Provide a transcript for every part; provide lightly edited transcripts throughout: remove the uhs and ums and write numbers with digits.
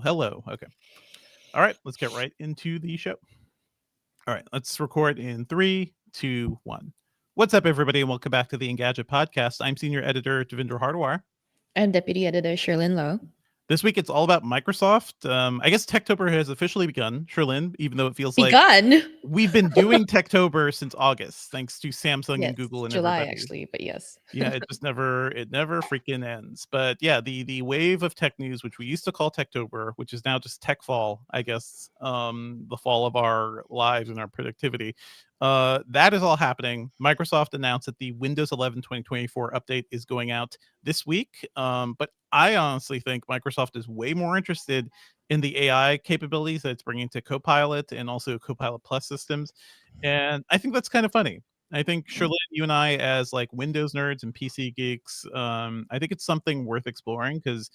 Hello. Okay. All right. Let's get right into the show. All right. Let's record in three, two, one. What's up, everybody, and welcome back to the Engadget Podcast. I'm senior editor Devindra Hardwire. I'm Deputy Editor Cherlynn Lowe. This week, it's all about Microsoft. I guess Techtober has officially begun, Cherlynn, even though it feels like Begun. we've been doing Techtober since August, thanks to Samsung and Yes, Google and July everybody. actually, but yes. Yeah, it never freaking ends. But yeah, the wave of tech news, which we used to call Techtober, which is now just tech fall, I guess, the fall of our lives and our productivity. That is all happening. Microsoft announced that the Windows 11 2024 update is going out this week. But I honestly think Microsoft is way more interested in the AI capabilities that it's bringing to Copilot and also Copilot Plus systems. And I think that's kind of funny. I think Cherlynn, you and I, as like Windows nerds and PC geeks, I think it's something worth exploring because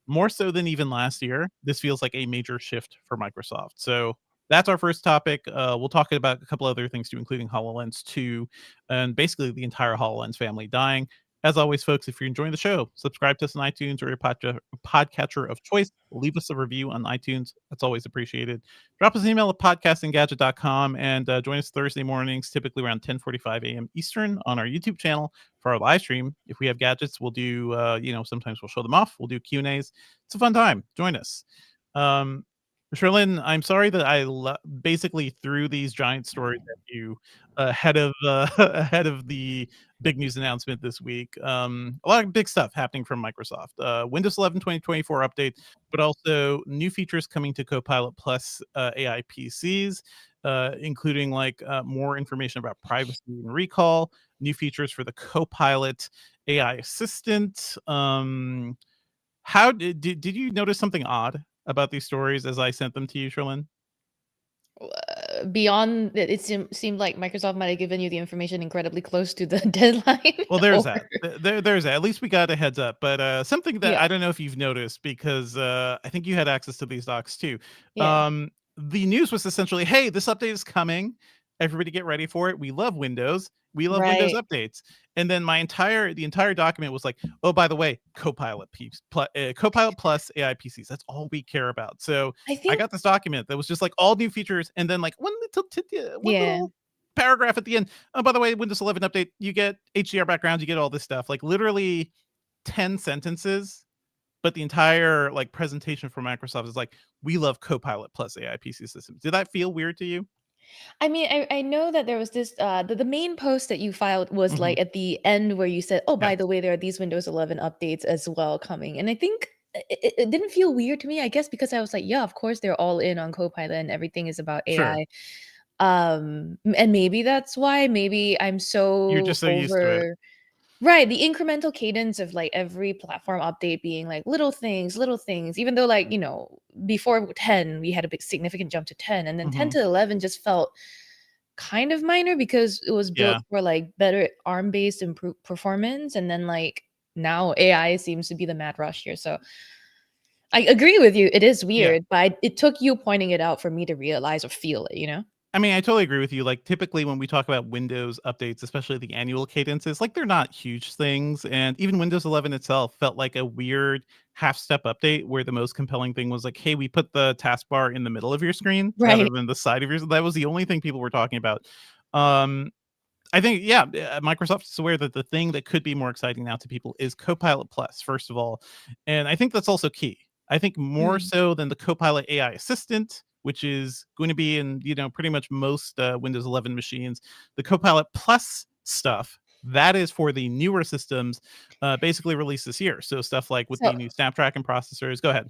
more so than even last year, this feels like a major shift for Microsoft. So that's our first topic. We'll talk about a couple other things too, including HoloLens 2 and basically the entire HoloLens family dying. As always, folks, if you're enjoying the show, subscribe to us on iTunes or your podcatcher of choice. Leave us a review on iTunes. That's always appreciated. Drop us an email at podcastinggadget.com and join us Thursday mornings, typically around 10:45 a.m. Eastern on our YouTube channel for our live stream. If we have gadgets, we'll do, sometimes we'll show them off. We'll do Q&As. It's a fun time. Join us. Cherlynn, I'm sorry that I basically threw these giant stories at you ahead of ahead of the big news announcement this week. A lot of big stuff happening from Microsoft. Windows 11 2024 update, but also new features coming to Copilot Plus AI PCs, including more information about privacy and recall, new features for the Copilot AI assistant. How did you notice something odd about these stories as I sent them to you, Cherlynn? Beyond it seemed like Microsoft might have given you the information incredibly close to the deadline. Well, there's or, that. There's that. At least we got a heads up. But something that yeah, I don't know if you've noticed, because I think you had access to these docs too. yeah, The news was essentially, hey, this update is coming. Everybody get ready for it. We love Windows. We love Windows right. updates. And then the entire document was like, oh, by the way, Copilot Plus AI PCs. That's all we care about. So I I think, got this document that was just like all new features, and then like one yeah. little paragraph at the end. Oh, by the way, Windows 11 update, you get HDR backgrounds, you get all this stuff. Like literally 10 sentences, but the entire like presentation for Microsoft is like, we love Copilot Plus AI PC systems. Did that feel weird to you? I mean, I know that there was this the main post that you filed was Hmm. like at the end where you said, "Oh, by Yes. the way, there are these Windows 11 updates as well coming." And I think it didn't feel weird to me, I guess, because I was like, "Yeah, of course they're all in on Copilot and everything is about Sure. AI." And maybe that's why. Maybe I'm You're so just so used to it. over. Right, the incremental cadence of, like, every platform update being, like, little things, even though, like, before 10, we had a big significant jump to 10, and then 10 Hmm. to 11 just felt kind of minor because it was built Yeah. for, like, better ARM-based performance, and then, like, now AI seems to be the mad rush here, so I agree with you, it is Yeah. weird, but it took you pointing it out for me to realize or feel it, you know? I mean, I totally agree with you. Like, typically, when we talk about Windows updates, especially the annual cadences, like they're not huge things. And even Windows 11 itself felt like a weird half-step update where the most compelling thing was like, hey, we put the taskbar in the middle of your screen rather Right. than the side of yours. That was the only thing people were talking about. Um, I think, yeah, Microsoft is aware that the thing that could be more exciting now to people is Copilot Plus, first of all. And I think that's also key. I think more Mm. so than the Copilot AI assistant, which is going to be in, pretty much most Windows 11 machines, the Copilot Plus stuff, that is for the newer systems, basically released this year. So stuff like with So the new Snapdragon processors. Go ahead.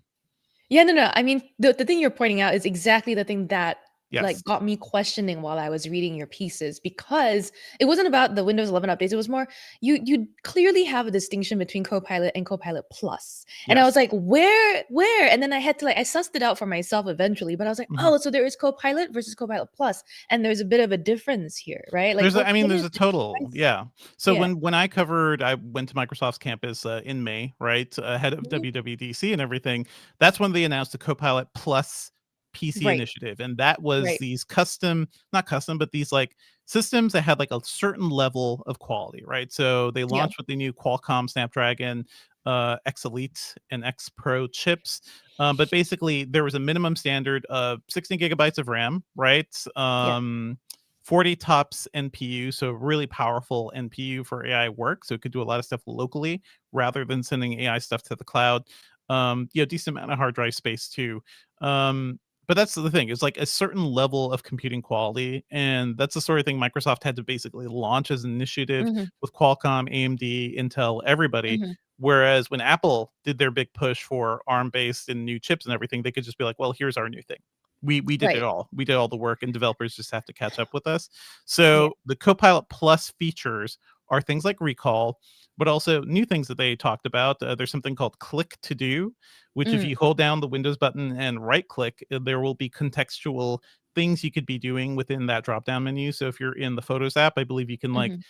yeah, no. I mean, the thing you're pointing out is exactly the thing that Yes. like got me questioning while I was reading your pieces because it wasn't about the Windows 11 updates. It was more you clearly have a distinction between Copilot and Copilot Plus. And I was Yes. like, where? And then I had to like I sussed it out for myself eventually, but I was like, Mhm. oh, so there is Copilot versus Copilot Plus, and there's a bit of a difference here, right? Like what There's is a the total, difference? yeah. So Yeah. when I went to Microsoft's campus in May, right, ahead of Mhm. WWDC and everything. That's when they announced the Copilot Plus PC Right. initiative, and that was Right. these custom, not custom, but these like systems that had like a certain level of quality, right? So they Yeah. launched with the new Qualcomm Snapdragon X Elite and X Pro chips. But basically, there was a minimum standard of 16 gigabytes of RAM, right? Yeah. 40 tops NPU, so really powerful NPU for AI work. So it could do a lot of stuff locally rather than sending AI stuff to the cloud. Decent amount of hard drive space too. But that's the thing, it's like a certain level of computing quality, and that's the sort of thing Microsoft had to basically launch as an initiative Mhm. with Qualcomm, AMD, Intel, everybody. Mhm. Whereas when Apple did their big push for ARM based and new chips and everything, they could just be like, well, here's our new thing. We did it Right. all. We did all the work, and developers just have to catch up with us. Yeah. So the Copilot Plus features are things like recall, but also new things that they talked about. There's something called Click to Do, which if Mm. you hold down the Windows button and right click, there will be contextual things you could be doing within that drop down menu. So if you're in the Photos app, I believe Mhm.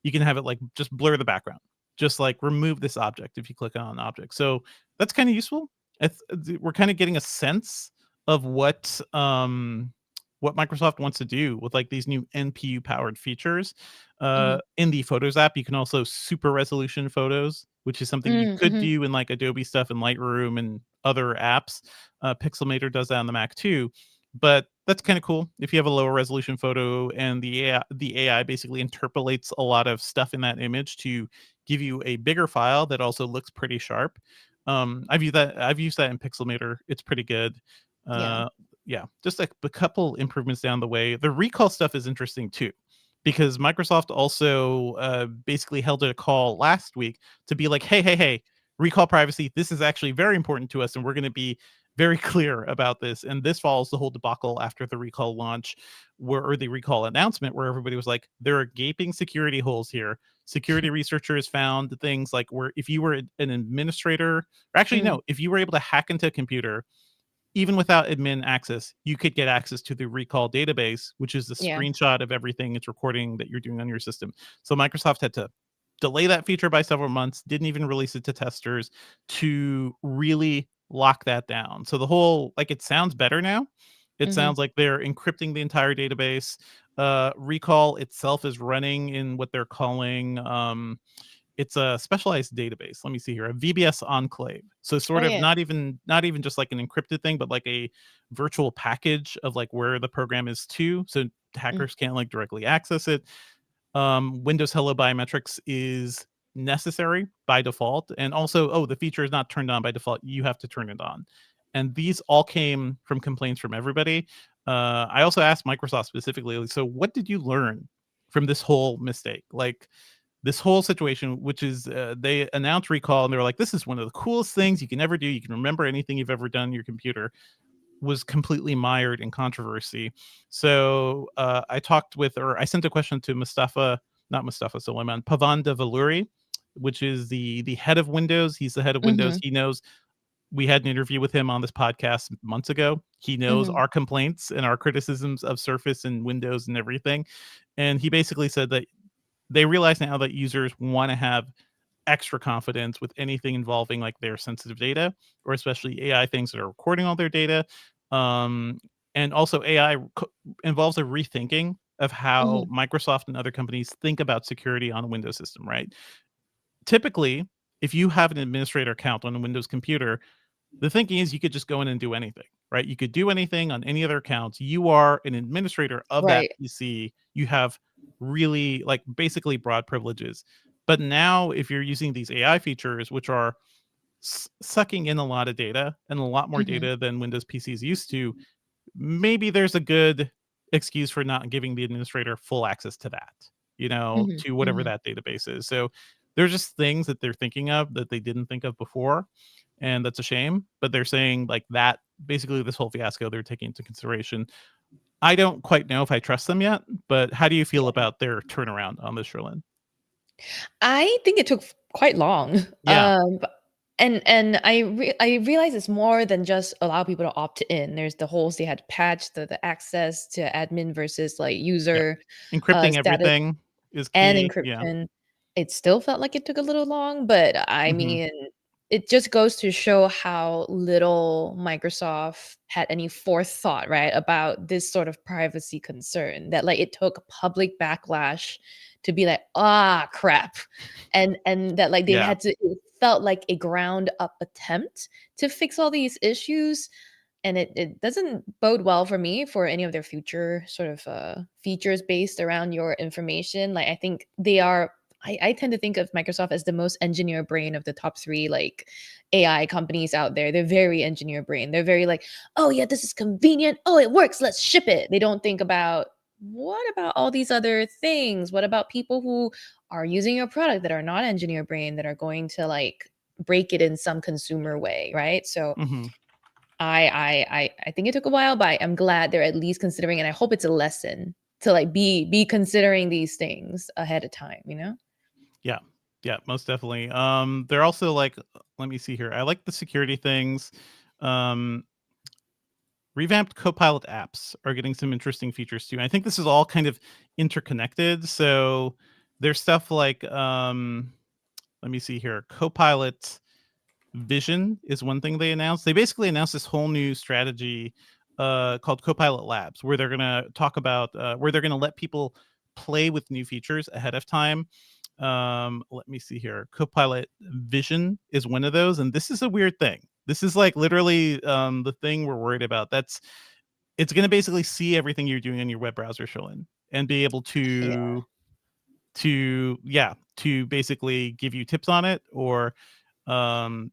you can have it like just blur the background, just like remove this object if you click on an object. So that's kind of useful. We're kind of getting a sense of what Microsoft wants to do with like these new NPU powered features. Mhm. In the Photos app, you can also super resolution photos, which is something you Mm. could Mhm. do in like Adobe stuff and Lightroom and other apps. Pixelmator does that on the Mac too, but that's kind of cool if you have a lower resolution photo and the AI basically interpolates a lot of stuff in that image to give you a bigger file that also looks pretty sharp. I've used that in Pixelmator. It's pretty good. Yeah. Uh, yeah, just like a couple improvements down the way. The recall stuff is interesting too, because Microsoft also basically held a call last week to be like, hey, recall privacy. This is actually very important to us, and we're going to be very clear about this. And this follows the whole debacle after the recall launch, or the recall announcement, where everybody was like, there are gaping security holes here. Security researchers found things like where if you were an administrator, or actually, Mm. no, if you were able to hack into a computer, even without admin access, you could get access to the recall database, which is the Yeah. screenshot of everything it's recording that you're doing on your system. So Microsoft had to delay that feature by several months, didn't even release it to testers to really lock that down. So the whole, like, it sounds better now. It Mhm. sounds like they're encrypting the entire database. Recall itself is running in what they're calling it's a specialized database. Let me see here, a VBS enclave. So Oh, sort of yeah. not even just like an encrypted thing, but like a virtual package of like where the program is to, so Mm. hackers can't like directly access it. Windows Hello Biometrics is necessary by default, and also, oh, the feature is not turned on by default. You have to turn it on, and these all came from complaints from everybody. I also asked Microsoft specifically, like, so what did you learn from this whole mistake? Like this whole situation, which is they announced recall and they were like, this is one of the coolest things you can ever do. You can remember anything you've ever done on your computer, was completely mired in controversy. So I talked with, or I sent a question to not Mustafa Suleiman, Pavan Devaluri, which is the head of Windows. He's the head of Windows. Mhm. He knows, we had an interview with him on this podcast months ago. He knows Mhm. our complaints and our criticisms of Surface and Windows and everything. And he basically said that they realize now that users want to have extra confidence with anything involving like their sensitive data, or especially AI things that are recording all their data. Um, and also involves a rethinking of how Mhm. Microsoft and other companies think about security on a Windows system, right? Typically, if you have an administrator account on a Windows computer, the thinking is you could just go in and do anything, right? You could do anything on any other accounts. You are an administrator of that Right. PC. You have really like basically broad privileges. But now, if you're using these AI features, which are sucking in a lot of data and a lot more Mhm. data than Windows PCs used to, maybe there's a good excuse for not giving the administrator full access to that, Mhm. to whatever Mhm. that database is. So there's just things that they're thinking of that they didn't think of before. And that's a shame. But they're saying like that basically this whole fiasco they're taking into consideration. I don't quite know if I trust them yet, but how do you feel Yeah. about their turnaround on this, Sherlyn? I think it took quite long. Yeah. And I realize it's more than just allow people to opt in. There's the holes they had to patch, the access to admin versus like Yep. user Encrypting status everything is and key. Yeah. encryption. It still felt like it took a little long, but I Mhm. mean, it just goes to show how little Microsoft had any forethought, right, about this sort of privacy concern, that like it took public backlash to be like, ah, crap. And that like they Yeah. had to, it felt like a ground up attempt to fix all these issues. And it doesn't bode well for me for any of their future sort of features based around your information. Like I think they are, I tend to think of Microsoft as the most engineer brain of the top three like AI companies out there. They're very engineer brain. They're very like, oh yeah, this is convenient. Oh, it works. Let's ship it. They don't think about what about all these other things? What about people who are using your product that are not engineer brain, that are going to like break it in some consumer way, right? So Hmm. I think it took a while, but I'm glad they're at least considering, and I hope it's a lesson to like be considering these things ahead of time, you know? Yeah. Yeah, most definitely. They're also like, let me see here. I like the security things. Um, Revamped Copilot apps are getting some interesting features too. And I think this is all kind of interconnected. So there's stuff like, let me see here. Copilot Vision is one thing they announced. They basically announced this whole new strategy called Copilot Labs, where they're going to talk about where they're going to let people play with new features ahead of time. Let me see here. Copilot Vision is one of those, and this is a weird thing. This is like literally the thing we're worried about. It's going to basically see everything you're doing in your web browser, Cherlynn, and be able Yeah. to basically give you tips on it, or um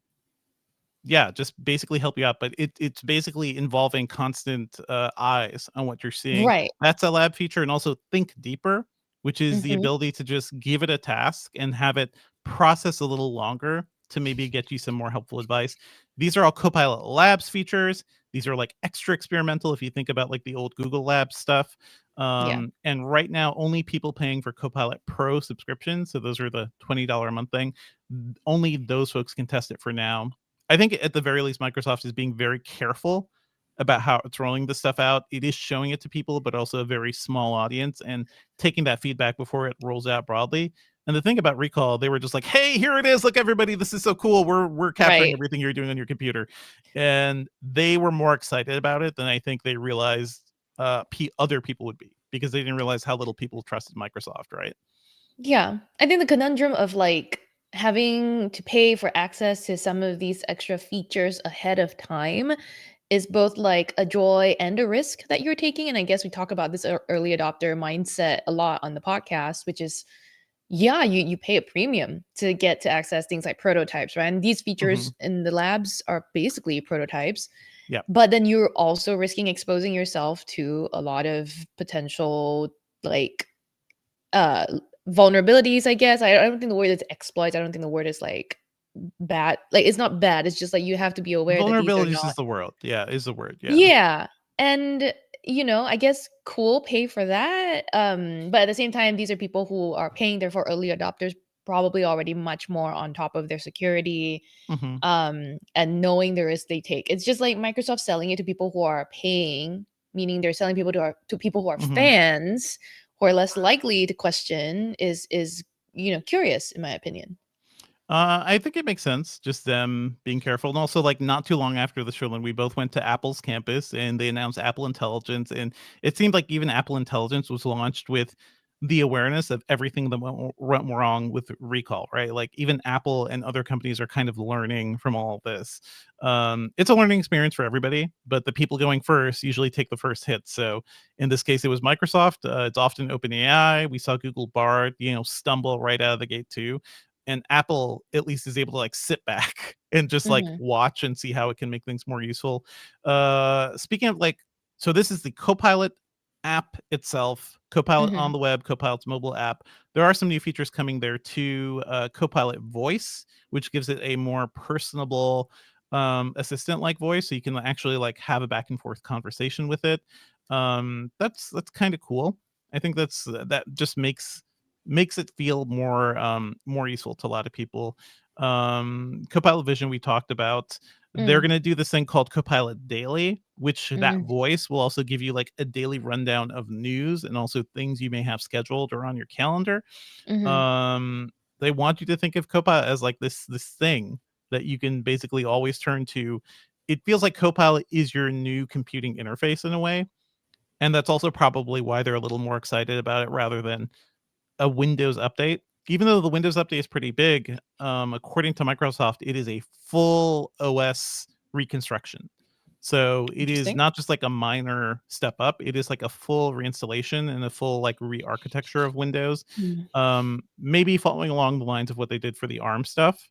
yeah, just basically help you out. But it's basically involving constant eyes on what you're seeing. Right. That's a lab feature. And also Think Deeper, which is the Mhm. ability to just give it a task and have it process a little longer to maybe get you some more helpful advice. These are all Copilot Labs features. These are like extra experimental if you think about like the old Google Labs stuff. Yeah. And right now, only people paying for Copilot Pro subscriptions, so those are the $20 a month thing, only those folks can test it for now. I think at the very least, Microsoft is being very careful about how it's rolling this stuff out. It is showing it to people, but also a very small audience, and taking that feedback before it rolls out broadly. And the thing about Recall, they were just like, "Hey, here it is! Look, everybody, this is so cool. We're capturing Right. everything you're doing on your computer," and they were more excited about it than I think they realized other people would be, because they didn't realize how little people trusted Microsoft, right? Yeah. I think the conundrum of like having to pay for access to some of these extra features ahead of time is both like a joy and a risk that you're taking. And I guess we talk about this early adopter mindset a lot on the podcast, which is yeah, you pay a premium to get to access things like prototypes, right? And these Hmm. features in the labs are basically prototypes. Yeah. But then you're also risking exposing yourself to a lot of potential like uh vulnerabilities, I guess. I don't think the word is exploits. I don't think the word is like bad. Like it's not bad. It's just like you have to be aware that these are Vulnerabilities not. is the word. Yeah, is the word. Yeah. Yeah. And I guess cool, pay for that. But at the same time, these are people who are paying there for early adopters, probably already much more on top of their security, Hmm. and knowing the risk they take. It's just like Microsoft selling it to people who are paying, meaning they're selling people to people who are Hmm. fans, who are less likely to question, is curious, in my opinion. I think it makes sense, just them being careful. And also, like, not too long after the show, when we both went to Apple's campus and they announced Apple Intelligence, and it seemed like even Apple Intelligence was launched with the awareness of everything that went wrong with recall, right? Like, even Apple and other companies are kind of learning from all of this. It's a learning experience for everybody, but the people going first usually take the first hit. So in this case, it was Microsoft. It's often OpenAI. We saw Google Bard, stumble right out of the gate too, and Apple at least is able to like sit back and just like Mhm, watch and see how it can make things more useful. Speaking of like, so this is the Copilot app itself, Copilot on mhm, the web, Copilot's mobile app. There are some new features coming there too. Copilot Voice, which gives it a more personable assistant like voice, so you can actually like have a back and forth conversation with it. That's kind of cool. I think that just makes it feel more useful to a lot of people. Copilot Vision we talked about. They're mm, going to do this thing called Copilot Daily, which that mm, voice will also give you like a daily rundown of news and also things you may have scheduled or on your calendar. mhm. um they want you to think of Copilot as like this thing that you can basically always turn to. It feels like Copilot is your new computing interface in a way, and that's also probably why they're a little more excited about it rather than a Windows update. Even though the Windows update is pretty big, according to Microsoft, it is a full OS reconstruction. So it is Interesting. not just like a minor step up; it is like a full reinstallation and a full like re-architecture of Windows. Mm. Maybe following along the lines of what they did for the ARM stuff.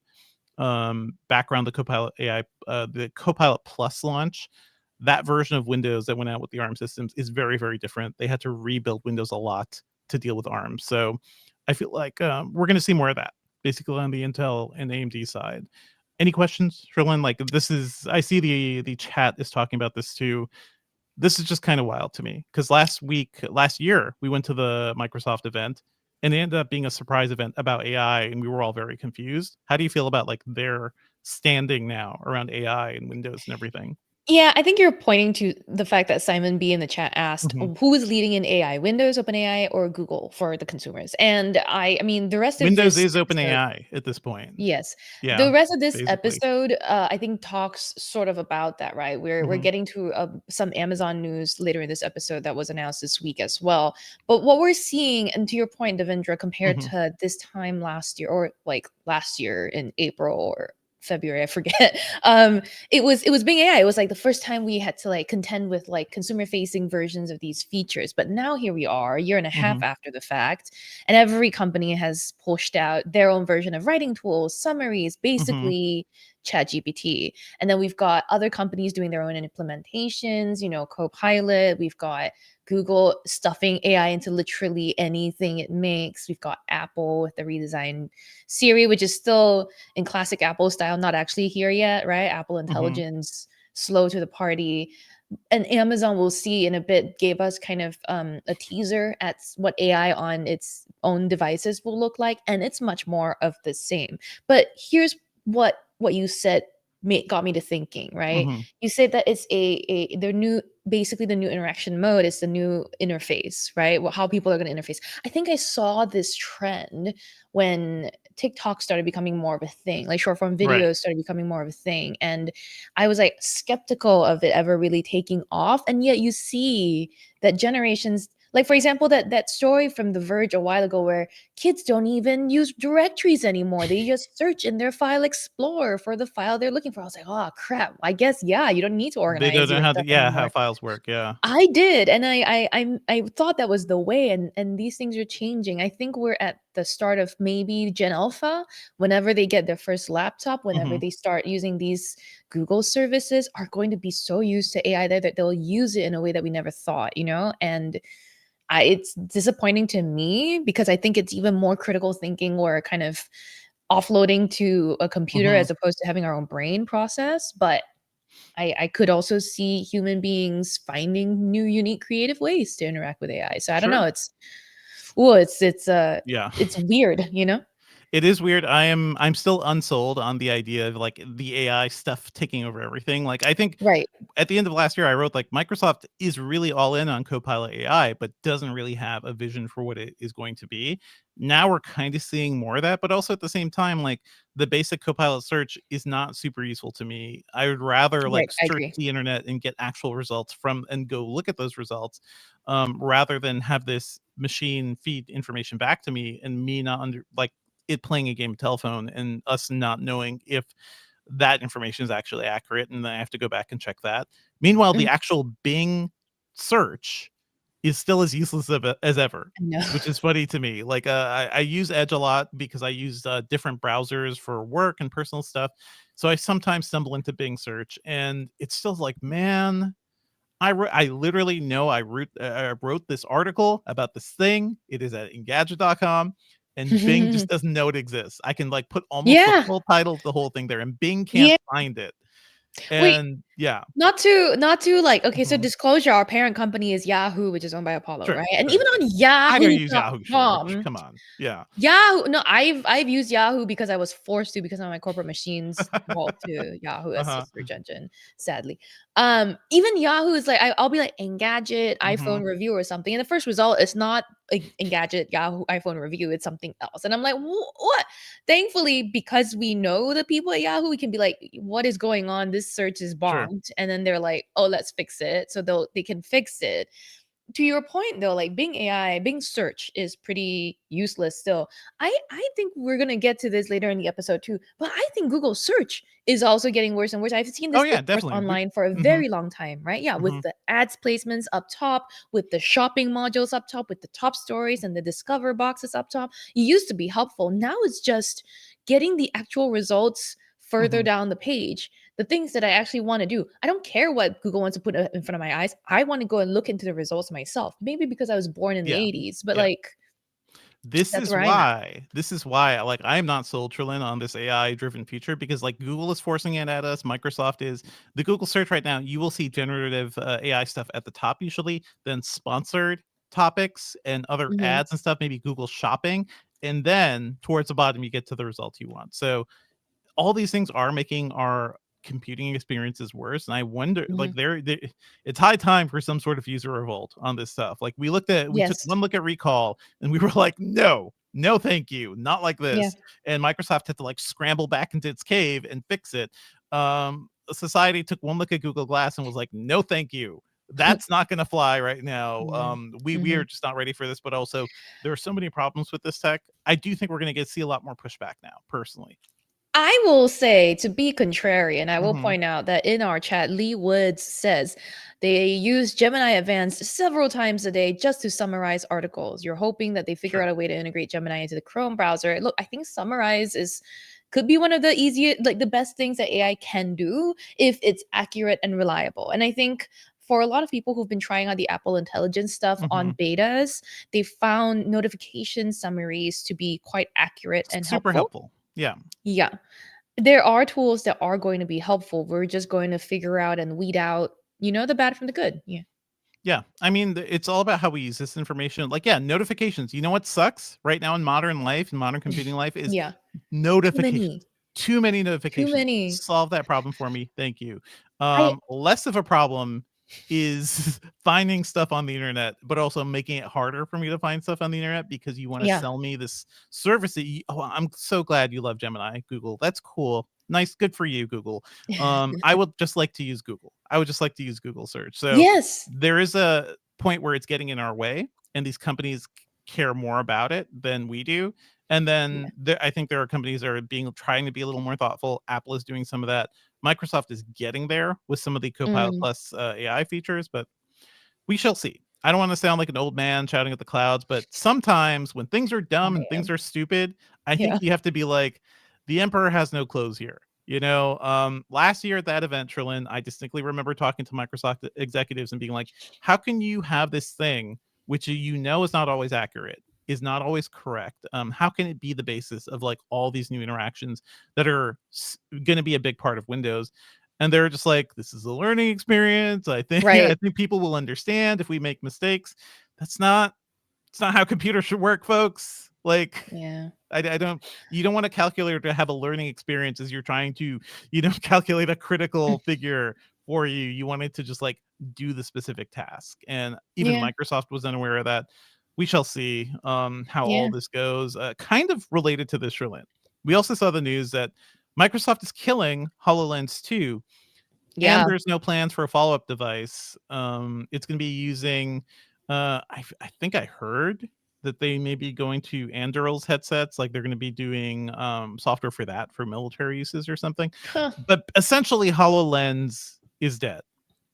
Background the Copilot AI, the Copilot Plus launch. That version of Windows that went out with the ARM systems is very, very different. They had to rebuild Windows a lot to deal with ARM. So I feel like we're going to see more of that, basically on the Intel and AMD side. Any questions, Cherlynn? Like this is, I see the chat is talking about this too. This is just kind of wild to me because last year, we went to the Microsoft event and it ended up being a surprise event about AI, and we were all very confused. How do you feel about like their standing now around AI and Windows and everything? Yeah, I think you're pointing to the fact that Simon B in the chat asked, Hmm. who is leading in AI, Windows, OpenAI, or Google for the consumers? And I mean, the rest of Windows this is episode, OpenAI at this point. yes. Yeah, The rest of this basically. episode, I think talks sort of about that, right? We're Hmm. getting to some Amazon news later in this episode that was announced this week as well. But what we're seeing, and to your point, Devindra, compared Hmm. to this time last year, or like last year in April or February, I forget. It was being AI. It was like the first time we had to like contend with like consumer facing versions of these features. But now here we are, a year and a half Hmm. after the fact, and every company has pushed out their own version of writing tools, summaries, Hmm. basically ChatGPT. And then we've got other companies doing their own implementations, Copilot. We've got Google stuffing AI into literally anything it makes. We've got Apple with the redesigned Siri, which is still in classic Apple style, not actually here yet, right? Apple Hmm. Intelligence, slow to the party. And Amazon, we'll see in a bit, gave us kind of a teaser at what AI on its own devices will look like, and it's much more of the same. But here's what you said got me to thinking, right? Hmm. You said that it's a the new, basically the new interaction mode is the new interface, right? Well, how people are going to interface. I think I saw this trend when TikTok started becoming more of a thing, like short form Right. videos started becoming more of a thing. And I was like skeptical of it ever really taking off. And yet you see that generations, like for example, that story from The Verge a while ago where kids don't even use directories anymore. They just search in their file explorer for the file they're looking for. I was like, oh crap. I guess yeah, you don't need to They don't organize know your how to, stuff yeah, how anymore. files work. Yeah. I did, and I thought that was the way, and these things are changing. I think we're at the start of maybe Gen Alpha. Whenever they get their first laptop, whenever Hmm. they start using these Google services, are going to be so used to AI that they'll use it in a way that we never thought. And it's disappointing to me because I think it's even more critical thinking or kind of offloading to a computer Hmm. as opposed to having our own brain process. But I could also see human beings finding new, unique, creative ways to interact with AI. So I don't know. Sure. Yeah. It's weird. It is weird. I'm still unsold on the idea of like the AI stuff taking over everything. Like I think Right. at the end of last year, I wrote like Microsoft is really all in on Copilot AI, but doesn't really have a vision for what it is going to be. Now we're kind of seeing more of that, but also at the same time, like the basic Copilot search is not super useful to me. I would rather Right. like I search agree. the internet and get actual results from and go look at those results, rather than have this machine feed information back to me and me not under like it playing a game of telephone and us not knowing if that information is actually accurate, and then I have to go back and check that. Meanwhile, the Mhm. actual Bing search is still as useless as ever, I know. which is funny to me. Like, I use Edge a lot because I use different browsers for work and personal stuff. So I sometimes stumble into Bing search, and it's still like, man, I literally know I wrote this article about this thing. It is at Engadget.com, and Bing just doesn't know it exists. I can like put almost the Yeah. full title of the whole thing there, and Bing can't Yeah. find it. Wait, And yeah. not to like, okay, so Mhm. disclosure, our parent company is Yahoo, which is owned by Apollo, Sure, right? And sure, even sure. on I don't use Yahoo search. yahoo.com, Come on. Yeah. Yahoo, no, I've used Yahoo because I was forced to because of my corporate machines default to Yahoo as a Uh-huh. search engine, sadly. Even Yahoo is like I'll be like Engadget, Mhm. iPhone review or something, and the first result is not Engadget, Yahoo, iPhone review, it's something else. And I'm like, what? Thankfully, because we know the people at Yahoo, we can be like, what is going on? This search is Sure. bombed. And then they're like, oh, let's fix it. So they can fix it. To your point though, like Bing AI, Bing search is pretty useless still. I think we're gonna get to this later in the episode too, but I think Google search is also getting worse and worse. I've seen Oh this yeah, discourse definitely. online for a Mhm, very long time, right? Yeah, with mhm. the ads placements up top, with the shopping modules up top, with the top stories and the discover boxes up top. It used to be helpful. Now it's just getting the actual results further Mhm. down the page, the things that I actually want to do. I don't care what Google wants to put in front of my eyes. I want to go and look into the results myself. Maybe because I was born in the Yeah, 80s, but yeah. like that's where I'm at. This is why, like, I'm not sold, Cherlynn, on this AI-driven future because, like, Google is forcing it at us, Microsoft is. The Google search right now, you will see generative, AI stuff at the top usually, then sponsored topics and other Mhm. ads and stuff, maybe Google Shopping, and then towards the bottom, you get to the results you want. So all these things are making our computing experiences worse, and I wonder, like, Mhm. it's high time for some sort of user revolt on this stuff. Like, we took Yes. one look at recall and we were like, no thank you, not like Yeah. this. And Microsoft had to like scramble back into its cave and fix it. Society took one look at Google Glass and was like, no thank you, that's not going to fly right now. Yeah. We are Mhm. just not ready for this. But also, there are so many problems with this tech. I do think we're going to see a lot more pushback now, personally. I will say, to be contrarian, I will Hmm. point out that in our chat, Lee Woods says they use Gemini Advanced several times a day just to summarize articles. You're hoping that they figure Sure. out a way to integrate Gemini into the Chrome browser. Look, I think summarize is could be one of the easiest, like the best things that AI can do if it's accurate and reliable. And I think for a lot of people who've been trying out the Apple Intelligence stuff on Hmm. betas, they found notification summaries to be quite accurate and Super helpful. helpful. Yeah. Yeah. There are tools that are going to be helpful. We're just going to figure out and weed out, the bad from the good. Yeah. Yeah. I mean, it's all about how we use this information. Like, yeah, notifications. You know what sucks right now in modern life, in modern computing life, is Yeah. Too notifications. many. Too many Too notifications. many. Solve that problem for me. Thank you. I Less of a problem is finding stuff on the internet, but also making it harder for me to find stuff on the internet because you want to yeah. sell me this service that I'm so glad you love Gemini, Google. That's cool. Nice. Good for you, Google. I would just like to use Google. I would just like to use Google search. So Yes. there is a point where it's getting in our way and these companies care more about it than we do. And Yeah. then I think there are companies that are trying to be a little more thoughtful. Apple is doing some of that. Microsoft is getting there with some of the Copilot Mm. Plus AI features, but we shall see. I don't want to sound like an old man shouting at the clouds, but sometimes when things are dumb and I things am. are stupid, I think Yeah. you have to be like, the emperor has no clothes here. Last year at that event, Trillin, I distinctly remember talking to Microsoft executives and being like, how can you have this thing, which is not always accurate, is not always correct? How can it be the basis of like all these new interactions that are going to be a big part of Windows? And they're just like, this is a learning experience. I think I Right. think people will understand if we make mistakes. That's not it's not how computers should work, folks. Like, Yeah. I don't you don't want a calculator to have a learning experience as you're trying to, calculate a critical figure for you. You want it to just like do the specific task. And even Yeah. Microsoft was unaware of that. We shall see how all Yeah. this goes. Kind of related to this, Sherlyn. We also saw the news that Microsoft is killing HoloLens 2 and Yeah. there's no plans for a follow-up device. It's going to be using, I think I heard that they may be going to Anduril's headsets, like they're going to be doing software for that for military uses or something. Huh. But essentially, HoloLens is dead,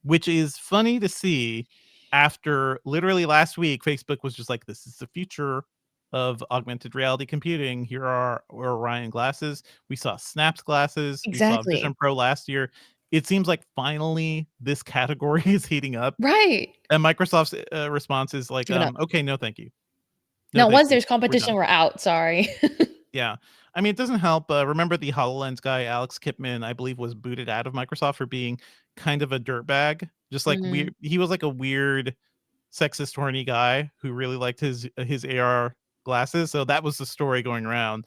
which is funny to see after literally last week, Facebook was just like, this is the future of augmented reality computing. Here are Orion glasses. We saw Snaps glasses. We saw Exactly. Vision Pro last year. It seems like finally this category is heating up. Right. And Microsoft's response is like, Give it up. okay, no, thank you. No, Now, thank once you. there's We're done. competition, we're out. Sorry. Yeah. I mean, it doesn't help. Remember the HoloLens guy, Alex Kipman, I believe, was booted out of Microsoft for being kind of a dirtbag. Just like Mhm. weird. He was like a weird sexist horny guy who really liked his AR glasses. So that was the story going around.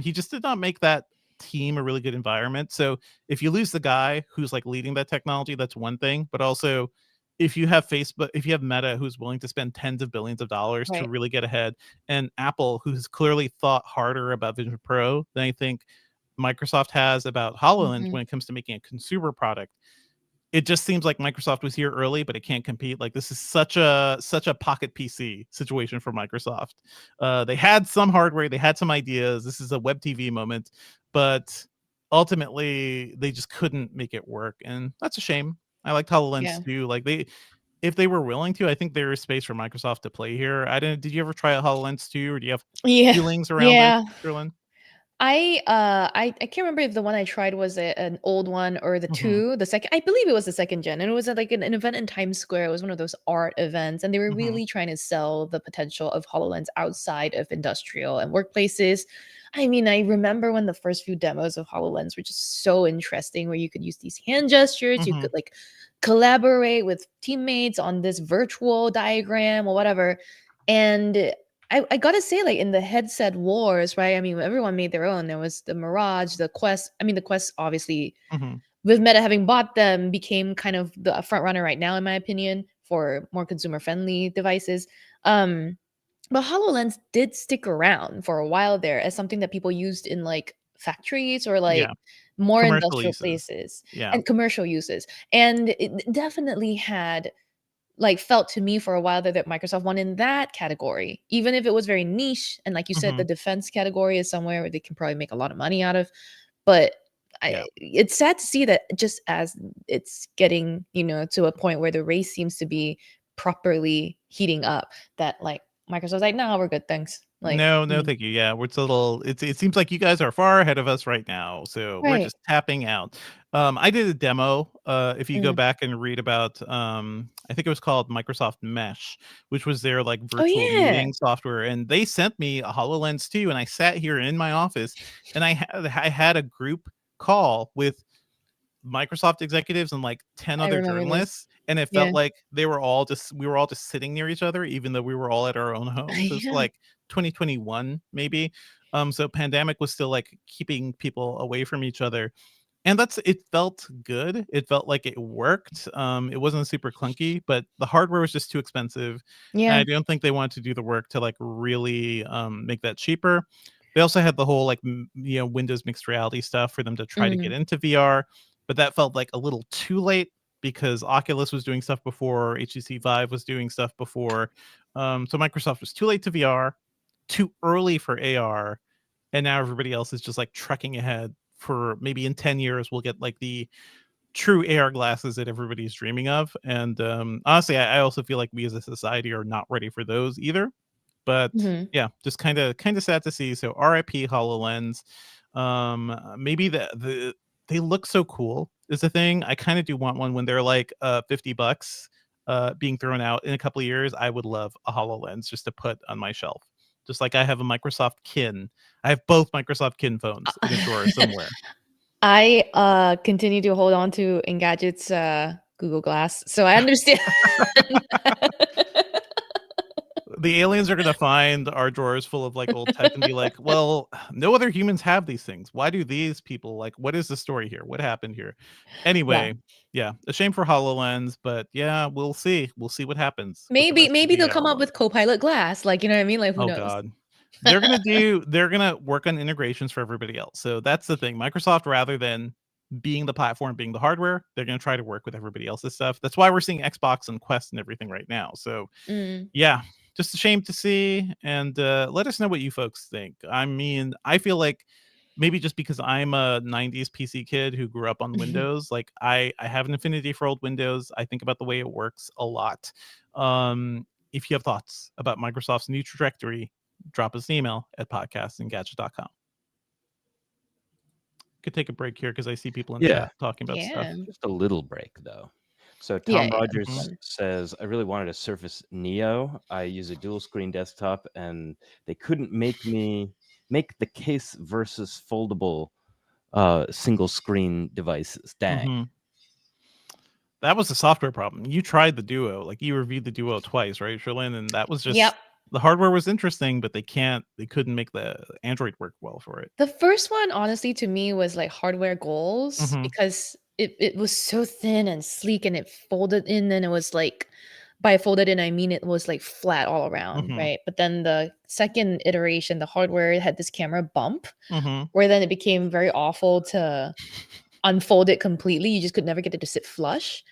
He just did not make that team a really good environment. So if you lose the guy who's like leading that technology, that's one thing. But also if you have Facebook, if you have Meta, who's willing to spend tens of billions of dollars to Right. really get ahead, and Apple, who's clearly thought harder about Vision Pro than I think Microsoft has about HoloLens Mhm. when it comes to making a consumer product, it just seems like Microsoft was here early, but it can't compete. Like, this is such a pocket PC situation for Microsoft. They had some hardware, they had some ideas. This is a web TV moment, but ultimately they just couldn't make it work, and that's a shame. I liked Yeah. HoloLens too. Like, if they were willing to, I think there is space for Microsoft to play here. I didn't. Did you ever try out HoloLens 2, or do you have Yeah. feelings around it, Yeah. Sherlyn? I can't remember if the one I tried was an old one or the Mhm, 2, the second I believe it was the 2nd gen, and it was at, like, an event in Times Square. It was one of those art events, and they were mhm, really trying to sell the potential of HoloLens outside of industrial and workplaces. I mean, I remember when the first few demos of HoloLens were just so interesting, where you could use these hand gestures, you mhm, could, like, collaborate with teammates on this virtual diagram or whatever, and I gotta say, like, in the headset wars, right? I mean, everyone made their own. There was the Mirage, the Quest. I mean, the Quest, obviously, mhm, with Meta having bought them, became kind of the front runner right now, in my opinion, for more consumer friendly devices. Um, but HoloLens did stick around for a while there as something that people used in like factories or yeah, like more commercial industrial uses. places Yeah, and commercial uses. And it definitely had like felt to me for a while that Microsoft won in that category, even if it was very niche. And like you said, the mhm, defense category is somewhere where they can probably make a lot of money out of. But yeah. it's sad to see that just as it's getting, to a point where the race seems to be properly heating up, that like Microsoft's like, no, we're good, thanks. Like, No, no, thank you. Yeah, we're it's a little it seems like you guys are far ahead of us right now, so we're right. just tapping out. I did a demo, if you go Mm. back and read about, I think it was called Microsoft Mesh, which was their, like, Oh virtual yeah. meeting software, and they sent me a HoloLens too, and I sat here in my office, and I had a group call with Microsoft executives and like 10 I other remember this. journalists, and it Yeah. felt like we were all just sitting near each other, even though we were all at our own homes. It was Yeah. like 2021 maybe. So pandemic was still like keeping people away from each other, and it felt good. It felt like it worked. It wasn't super clunky, but the hardware was just too expensive, and Yeah. I don't think they wanted to do the work to like really make that cheaper. They also had the whole like Windows mixed reality stuff for them to try to get Mm. into VR, but that felt like a little too late because Oculus was doing stuff before, HTC Vive was doing stuff before. So Microsoft was too late to VR, too early for AR, and now everybody else is just like trekking ahead. For maybe in 10 years we'll get like the true AR glasses that everybody's dreaming of, and honestly I also feel like we as a society are not ready for those either. But Mhm. yeah, just kind of sad to see. So RIP HoloLens. Maybe they look so cool is the thing. I kind of do want one when they're like $50 being thrown out in a couple of years. I would love a HoloLens just to put on my shelf. Just like I have a Microsoft Kin. I have both Microsoft Kin phones in a drawer somewhere. I, continue to hold on to Engadget's, Google Glass, so I understand. The aliens are gonna find our drawers full of like old tech and be like, "Well, no other humans have these things. Why do these people like? What is the story here? What happened here?" Yeah. Anyway, yeah, a shame for Hololens, but yeah, we'll see. We'll see what happens with the Maybe rest of maybe the they'll come AR up world. with Copilot Glass, like, you know what I mean? Like, who Oh knows? God, they're gonna work on integrations for everybody else. So that's the thing. Microsoft, rather than being the platform, being the hardware, they're gonna try to work with everybody else's stuff. That's why we're seeing Xbox and Quest and everything right now. So Mm. yeah, just a shame to see, and, let us know what you folks think. I mean, I feel like maybe just because I'm a '90s PC kid who grew up on Windows, like, I have an affinity for old Windows. I think about the way it works a lot. If you have thoughts about Microsoft's new trajectory, drop us an email at podcast@engadget.com. Could take a break here because I see people in Yeah, chat talking about stuff. Yeah. just a little break though. So Yeah, Tom yeah, Rogers Mhm, fun. says, I really wanted a Surface Neo. I use a dual screen desktop and they couldn't make the case versus foldable single screen devices. Dang. mhm. That was a software problem. You tried the Duo, like, you reviewed the Duo twice, right, Sherlyn? And that was Yep. just the hardware was interesting, but they couldn't make the Android work well for it. The first one, honestly, to me was like hardware goals Mhm, because it was so thin and sleek, and it folded in, and it was like, by folded in I mean it was like flat all around, Mhm. right? But then the second iteration, the hardware had this camera bump, Mhm. where then it became very awful to unfold it completely. You just could never get it to sit flush.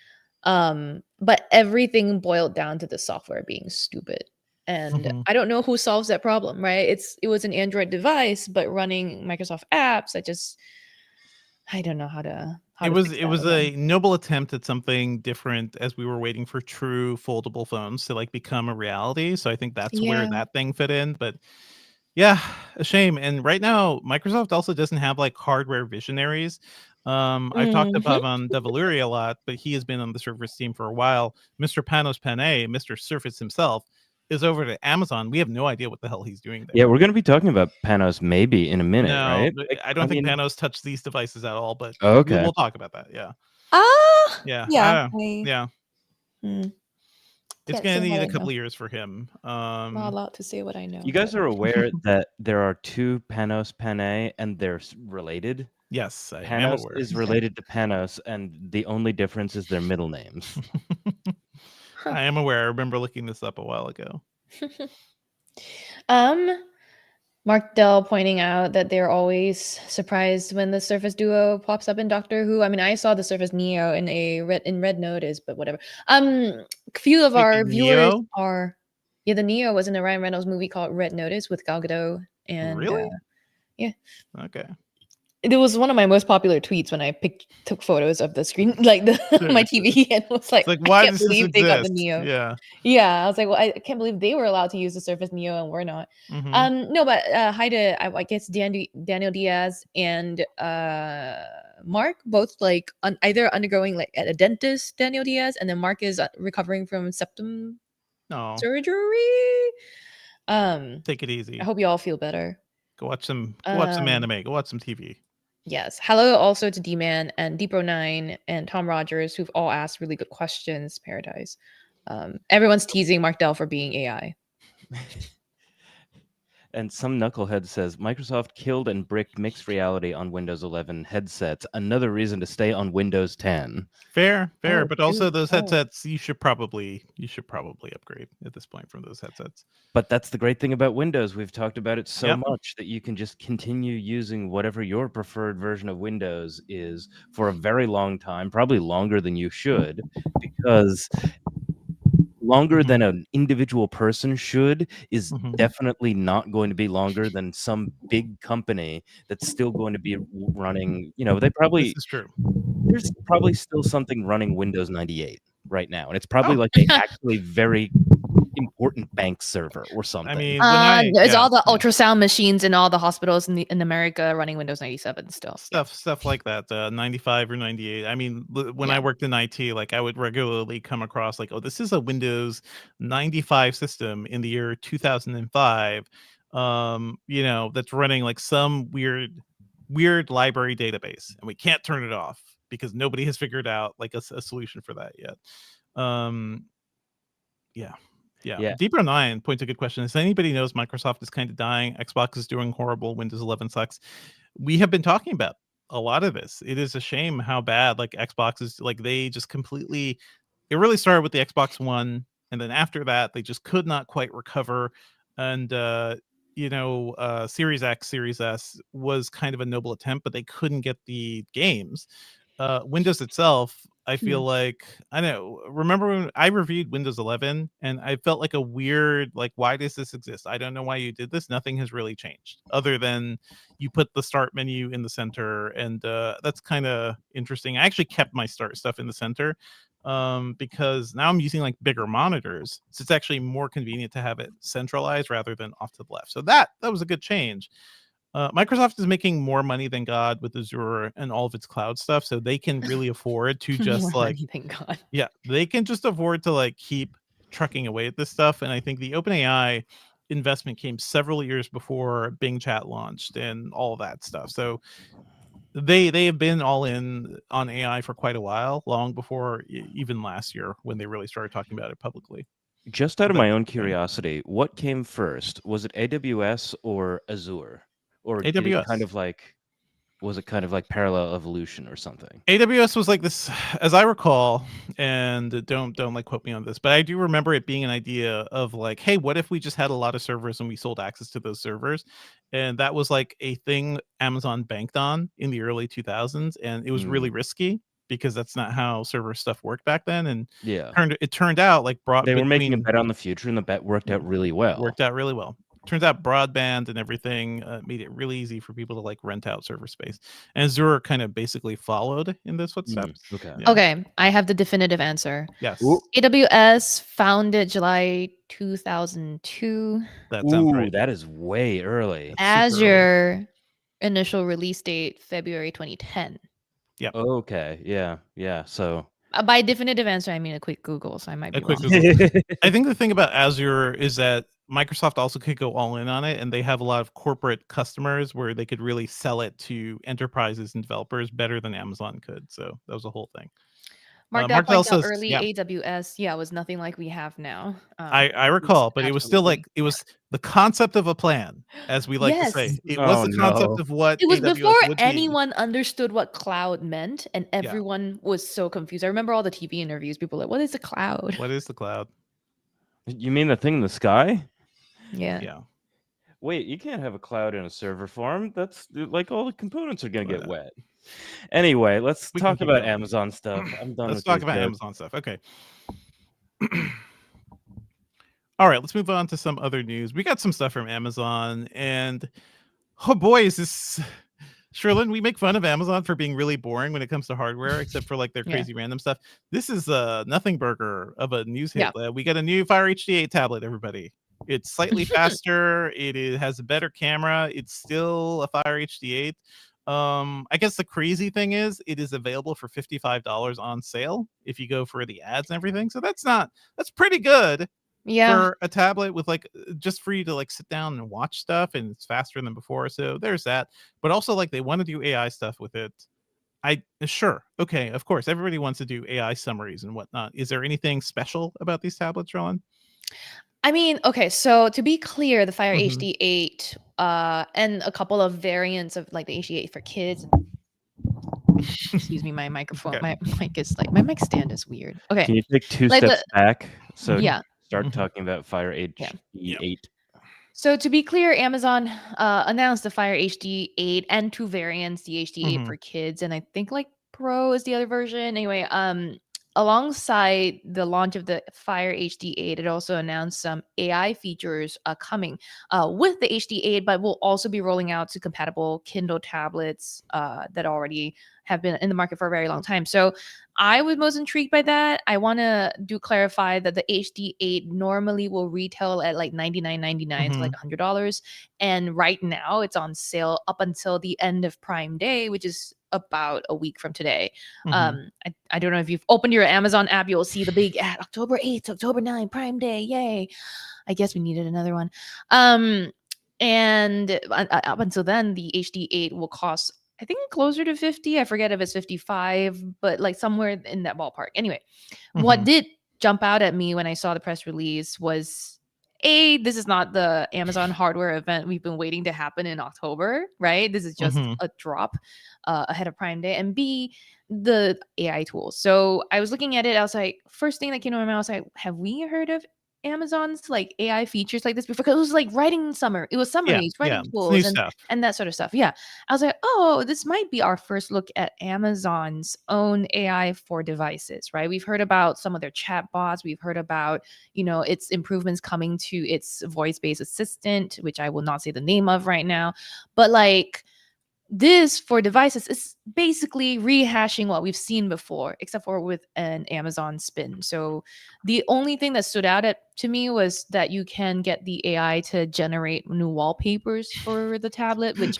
But everything boiled down to the software being stupid. And Mhm. I don't know who solves that problem, right? It was an Android device, but running Microsoft apps, I don't know how It to was fix it that was with them. a noble attempt at something different as we were waiting for true foldable phones to, like, become a reality, so I think that's where Yeah. that thing fit in, but yeah, a shame, and right now, Microsoft also doesn't have, like, hardware visionaries. I've talked Mhm. about on Devaluri a lot, but he has been on the Surface team for a while. Mr. Panos Panay, Mr. Surface himself, is over at Amazon. We have no idea what the hell he's doing Yeah, there. we're gonna be talking about Panos maybe in a minute, No, right? Like, I I don't think mean, Panos touched these devices at all, but okay. we'll talk about that, yeah. Yeah, I Yeah, don't yeah. mm, It's can't gonna say what need a I couple know. of years for him. Not allowed to say what I You know, but guys are aware that there are 2 Panos Panay and they're related? Yes, I am Panos aware. is okay. related to Panos, and the only difference is their middle names. Huh. I am aware. I remember looking this up a while ago. Um, Mark Dell pointing out that they're always surprised when the Surface Duo pops up in Doctor Who. I mean, I saw the Surface Neo in Red Notice, but whatever. Few of Wait, the our viewers Neo? are, yeah, the Neo was in a Ryan Reynolds movie called Red Notice with Gal Gadot, and Really? yeah, Okay. it was one of my most popular tweets when I took photos of the screen, like the my Sure, sure. TV, and was It's like, like, I why can't does this believe they got the exist? Neo. Yeah. Yeah, I was like, well, I can't believe they were allowed to use the Surface Neo and we're not. Mhm. No, but hi to I guess Daniel Diaz and Mark, both like either undergoing like at a dentist, Daniel Diaz, and then Mark is recovering from septum No, surgery. take it I easy. hope you all feel better. Go watch some Um, anime, go watch some TV. yes. Hello also to D-Man and Depro9 and Tom Rogers, who've all asked really good questions. Paradise. Everyone's teasing Mark Dell for being AI. And some knucklehead says, "Microsoft killed and bricked mixed reality on Windows 11 headsets. Another reason to stay on Windows 10." Fair, fair, Oh, but true. also those Oh. headsets, you should probably upgrade at this point from those headsets. But that's the great thing about Windows. We've talked about it so Yep. much that you can just continue using whatever your preferred version of Windows is for a very long time, probably longer than you should, because longer Mhm. than an individual person should is Mhm. definitely not going to be longer than some big company that's still going to be running, they This probably is true. there's probably still something running Windows 98 right now, and it's probably Oh, like a actually very important bank server or I something. mean, when I There's yeah, all the yeah. ultrasound machines in all the hospitals in America running Windows 97 still. Yeah. Stuff like that, 95 or 98. I mean, when I Yeah. worked in IT, like, I would regularly come across, like, "Oh, this is a Windows 95 system in the year 2005, that's running, like, some weird library database, and we can't turn it off because nobody has figured out, like, a solution for that yet." Um, yeah. Yeah. Yeah. Deeper Nine points a good question. If anybody knows Microsoft is kind of dying, Xbox is doing horrible, Windows 11 sucks. We have been talking about a lot of this. It is a shame how bad like Xbox is like they just completely it really started with the Xbox One, and then after that they just could not quite recover. And Series X, Series S was kind of a noble attempt, but they couldn't get the games. Windows itself, I Hmm. feel like I know. Remember when I reviewed Windows 11 and I felt like a weird, like, why does this exist? I don't know why you did this. Nothing has really changed other than you put the start menu in the center, and that's kind of interesting. I actually kept my start stuff in the center because now I'm using like bigger monitors, so it's actually more convenient to have it centralized rather than off to the left. So that was a good change. Microsoft is making more money than God with Azure and all of its cloud stuff, so they can really afford to More just like, money, thank God. yeah, they can just afford to like keep trucking away at this stuff. And I think the OpenAI investment came several years before Bing Chat launched and all of that stuff. So they have been all in on AI for quite a while, long before even last year when they really started talking about it publicly. Just out of But my own yeah, curiosity, what came first? Was it AWS or Azure? Or did it kind AWS. of like was it kind of like parallel evolution or something? AWS was like this, as I recall, and don't like quote me on this, but I do remember it being an idea of like, hey, what if we just had a lot of servers and we sold access to those servers? And that was like a thing Amazon banked on in the early 2000s, and it was really risky because that's not how server stuff worked back then. And Yeah. it turned out like They were making a bet on the future, and the bet worked out really well. Worked out really well. Turns out broadband and everything made it really easy for people to like rent out server space. And Azure kind of basically followed in those footsteps. Okay. Yeah. Okay, I have the definitive answer. Yes. Ooh. AWS founded July 2002. That sounds Ooh, right. that is way early. That's super early. Azure initial release date February 2010. Yep. Okay. Yeah. So By definitive answer, I mean a quick Google, so I might A be quick wrong. Google. I think the thing about Azure is that Microsoft also could go all in on it, and they have a lot of corporate customers where they could really sell it to enterprises and developers better than Amazon could. So that was the whole thing. Mark Mark points out says, early yeah, AWS, was nothing like we have now. I recall, but it was still like it was the concept of a plan, as we like to say. Yes. It was Oh, the concept no. of what It was AWS before would be. anyone understood what cloud meant, and everyone was so confused. I remember all the TV interviews. People were like, "What is a cloud?" What is the cloud? You mean the thing in the sky? Yeah. Yeah. Wait, you can't have a cloud in a server farm. That's like all the components are gonna get wet. Anyway, let's We can talk keep about going. Amazon stuff. I'm done Let's with talk these about jokes. Amazon stuff. Okay. All right, let's move on to some other news. We got some stuff from Amazon, and oh boy, is this Cherlynn, we make fun of Amazon for being really boring when it comes to hardware, except for like their Yeah. crazy random stuff. This is a nothing burger of a news hit. Yeah. We got a new Fire HD8 tablet, everybody. It's slightly faster. It has a better camera. It's still a Fire HD8. I guess the crazy thing is it is available for $55 on sale if you go for the ads and everything. So that's pretty good. Yeah. For a tablet with like just for you to like sit down and watch stuff, and it's faster than before. So there's that. But also like they want to do AI stuff with it. Sure. Okay, of course. Everybody wants to do AI summaries and whatnot. Is there anything special about these tablets, Roland? I mean, okay, so to be clear, the Fire Mhm. HD8 and a couple of variants of like the HD8 for kids. Excuse me, my microphone, Okay. my mic is like my mic stand is weird. Okay. Can you take two Like steps back? So Yeah. start Mhm. talking about Fire HD8. Yep. So to be clear, Amazon announced the Fire HD8 and two variants, the HD8 Mhm. for kids, and I think like Pro is the other version. Anyway, alongside the launch of the Fire HD8, it also announced some AI features coming with the HD8, but will also be rolling out to compatible Kindle tablets that already have been in the market for a very long time. So I was most intrigued by that. I want to clarify that the HD8 normally will retail at like $99.99 to like $100, and right now it's on sale up until the end of Prime Day, which is about a week from today. I don't know if you've opened your Amazon app, you'll see the big ad, October 8th, October 9th, Prime Day, yay! I guess we needed another one. And up until then, the HD8 will cost, I think, closer to 50. I forget if it's 55, but like somewhere in that ballpark. Anyway, what did jump out at me when I saw the press release was this is not the Amazon hardware event we've been waiting to happen in October, right? This is just a drop ahead of Prime Day. And B, the AI tools. So I was looking at it. I was like, first thing that came to my mind, I was like, have we heard of Amazon's like AI features like this before? Because it was like writing it was summaries, writing It's tools, new stuff. and that sort of stuff. Yeah. I was like, oh, this might be our first look at Amazon's own AI for devices, right? We've heard about some of their chatbots. We've heard about, its improvements coming to its voice-based assistant, which I will not say the name of right now. But like, this for devices is basically rehashing what we've seen before, except for with an Amazon spin. So the only thing that stood out to me was that you can get the AI to generate new wallpapers for the tablet, which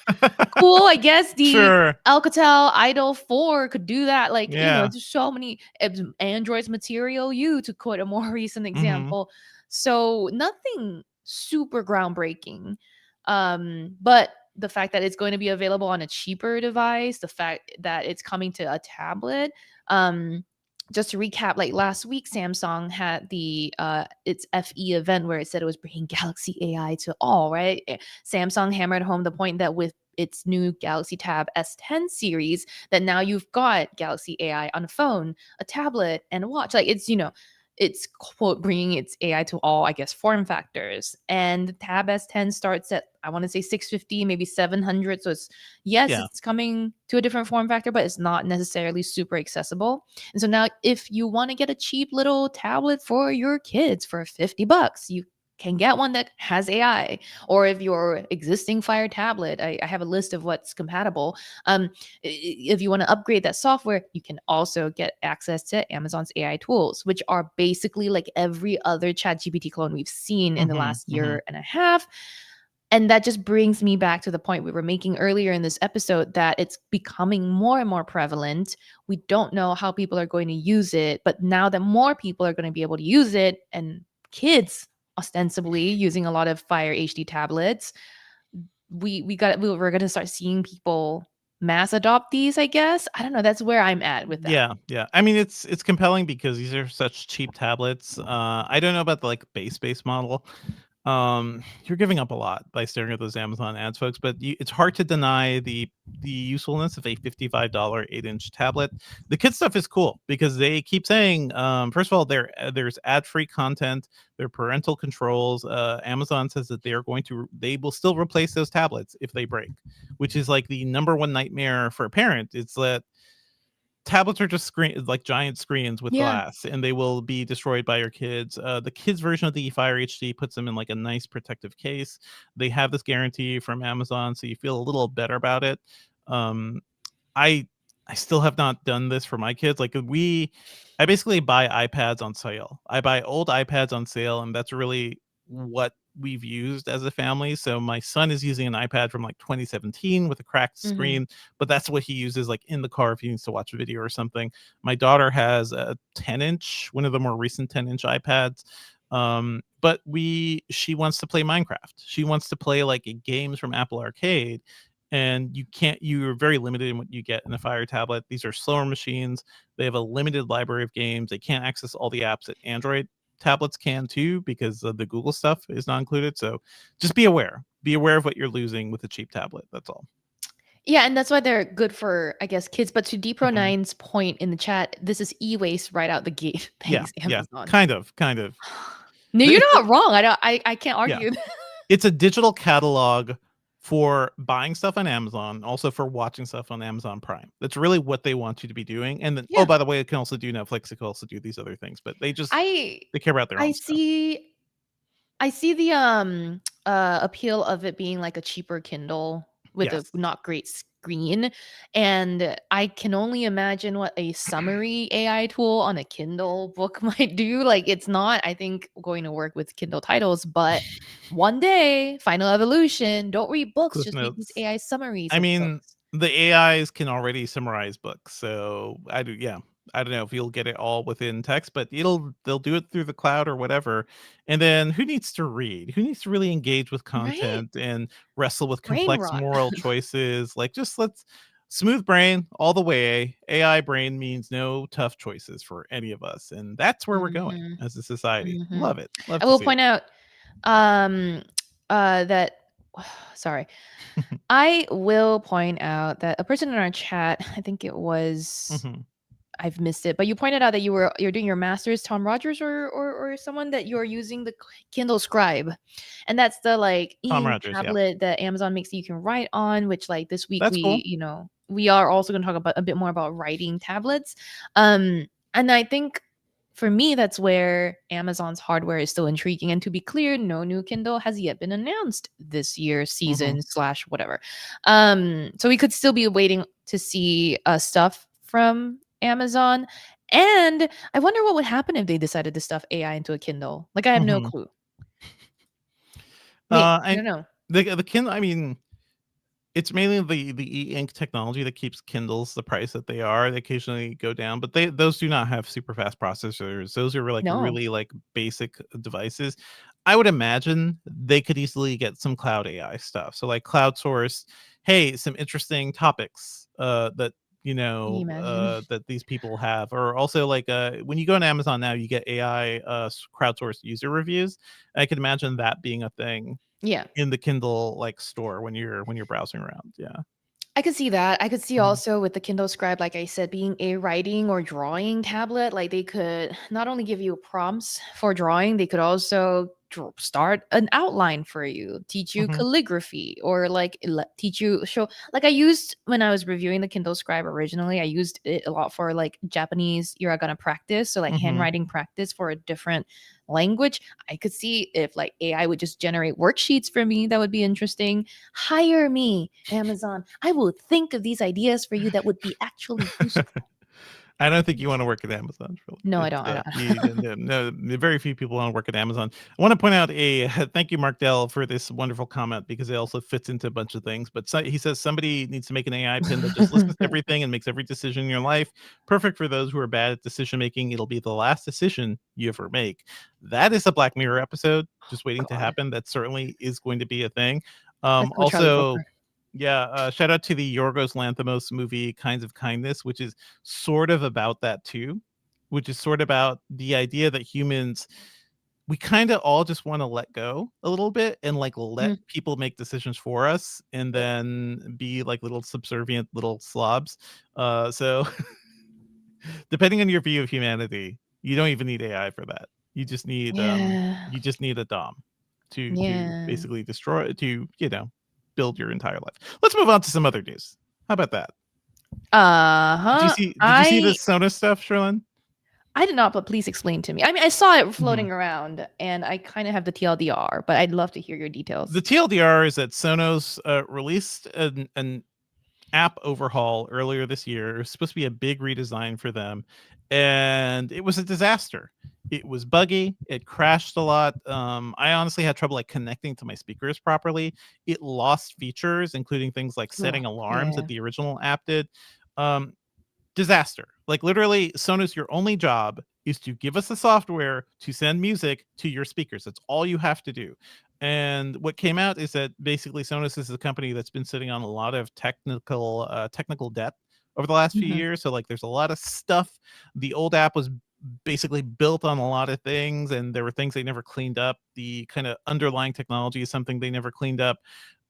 cool. I guess the Alcatel Idol 4 could do that. Like, there's so many Android's Material U, to quote a more recent example. So nothing super groundbreaking. But the fact that it's going to be available on a cheaper device, the fact that it's coming to a tablet. Just to recap, like last week, Samsung had its FE event where it said it was bringing Galaxy AI to all, right? Samsung hammered home the point that with its new Galaxy Tab S10 series, that now you've got Galaxy AI on a phone, a tablet, and a watch. Like it's quote bringing its AI to all, I guess, form factors. And the Tab S10 starts at, I want to say 650, maybe 700. So Yeah. it's coming to a different form factor, but it's not necessarily super accessible. And so now, if you want to get a cheap little tablet for your kids for $50, you can get one that has AI. Or if your existing Fire tablet, I have a list of what's compatible. If you want to upgrade that software, you can also get access to Amazon's AI tools, which are basically like every other ChatGPT clone we've seen in the last year and a half. And that just brings me back to the point we were making earlier in this episode, that it's becoming more and more prevalent. We don't know how people are going to use it, but now that more people are going to be able to use it, and kids ostensibly using a lot of Fire HD tablets, we're going to start seeing people mass adopt these, I guess. I don't know. That's where I'm at with that. Yeah. I mean, it's compelling because these are such cheap tablets. I don't know about the like base model. You're giving up a lot by staring at those Amazon ads, folks, but it's hard to deny the usefulness of a $55 8-inch tablet. The kid stuff is cool because they keep saying, first of all, there's ad-free content, there are parental controls. Amazon says that they will still replace those tablets if they break, which is like the number one nightmare for a parent. It's that tablets are just like giant screens with Yeah. glass, and they will be destroyed by your kids. The kids version of the Fire HD puts them in like a nice protective case. They have this guarantee from Amazon, so you feel a little better about it. I still have not done this for my kids. Like I basically buy iPads on sale. I buy old iPads on sale, and that's really what we've used as a family. So my son is using an iPad from like 2017 with a cracked screen, but that's what he uses like in the car if he needs to watch a video or something. My daughter has a 10-inch, one of the more recent 10-inch iPads. But she wants to play Minecraft. She wants to play like games from Apple Arcade. And you're very limited in what you get in a Fire tablet. These are slower machines. They have a limited library of games. They can't access all the apps that Android tablets can too, because the Google stuff is not included. So just be aware of what you're losing with a cheap tablet. That's all. Yeah, and that's why they're good for, I guess, kids. But to DPro9's point in the chat, this is e-waste right out the gate. Thanks, Amazon. Kind of. No, you're not wrong. I can't argue. It's a digital catalog for buying stuff on Amazon, also for watching stuff on Amazon Prime. That's really what they want you to be doing. And then, oh, by the way, it can also do Netflix. It can also do these other things, but they care about their own stuff. I see the appeal of it being like a cheaper Kindle with a not great screen, and I can only imagine what a summary AI tool on a Kindle book might do. Like, it's not, I think, going to work with Kindle titles, but one day, Final Evolution, don't read books, Cliff just read these Notes. AI summaries. I of mean, books. the AIs can already summarize books, so I don't know if you'll get it all within text, but they'll do it through the cloud or whatever. And then who needs to read? Who needs to really engage with content and wrestle with Brain complex rot. moral choices? Like, just let's smooth brain all the way. AI brain means no tough choices for any of us, and that's where we're going as a society. Love it. Love I to will see point it. out that sorry. I will point out that a person in our chat, I think it was I've missed it, but you pointed out that you're doing your master's, Tom Rogers or someone, that you're using the Kindle Scribe, and that's the like tablet that Amazon makes that you can write on. Which, like, this week That's cool. we are also going to talk about a bit more about writing tablets, and I think for me that's where Amazon's hardware is still intriguing. And to be clear, no new Kindle has yet been announced this year, season / whatever. So we could still be waiting to see stuff from Amazon. And I wonder what would happen if they decided to stuff AI into a Kindle. Like, I have no clue. I don't know. The Kindle, I mean, it's mainly the e-ink technology that keeps Kindles the price that they are. They occasionally go down, but those do not have super fast processors. Those are like really like basic devices. I would imagine they could easily get some cloud AI stuff. So like cloud source, hey, some interesting topics that that these people have. Or also like when you go on Amazon now, you get AI crowdsourced user reviews. I can imagine that being a thing. Yeah. in the Kindle like store when you're browsing around. Yeah. I could see that. I could see Mhm. also with the Kindle Scribe, like I said, being a writing or drawing tablet, like they could not only give you prompts for drawing, they could also start an outline for you, teach you Mhm. calligraphy, or like teach you show. Like I used when I was reviewing the Kindle Scribe originally, I used it a lot for like Japanese hiragana practice, so like Mhm. handwriting practice for a different language. I could see if like AI would just generate worksheets for me, that would be interesting. Hire me, Amazon. I will think of these ideas for you that would be actually useful. I don't think you want to work at Amazon. Really. No, I It's don't. I no, very few people want to work at Amazon. I want to point out a thank you, Mark Dell, for this wonderful comment because it also fits into a bunch of things. But he says somebody needs to make an AI pin that just listens to don't. everything and makes every decision in your life. Perfect for those who are bad at decision making. It'll be the last decision you ever make. That is a Black Mirror episode just waiting to God, happen. That certainly is going to be a thing. let's go, Charlie Also, Brooker. yeah, shout out to the Yorgos Lanthimos movie Kinds of Kindness, which is sort of about that too, which is sort of about the idea that humans, we kind of all just want to let go a little bit and like let Mhm. people make decisions for us and Yep. then be like little subservient little slobs. So depending on your view of humanity, you don't even need AI for that. Yeah. You just need a DOM to Yeah. basically destroy to, build your entire life. Let's move on to some other news. How about that? Uh-huh. Did you see this Sonos stuff, Sherlyn? I did not, but please explain to me. I mean, I saw it Mhm. floating around and I kind of have the TLDR, but I'd love to hear your details. The TLDR is that Sonos released an app overhaul earlier this year. It was supposed to be a big redesign for them, and it was a disaster. It was buggy. It crashed a lot. I honestly had trouble like connecting to my speakers properly. It lost features, including things like Ugh, setting alarms that yeah. the original app did. Um, Disaster. Like literally, Sonos, your only job is to give us the software to send music to your speakers. That's all you have to do. And what came out is that basically Sonos is a company that's been sitting on a lot of technical debt over the last few Mhm. years. So like there's a lot of stuff. The old app was basically built on a lot of things and there were things they never cleaned up. The kind of underlying technology is something they never cleaned up.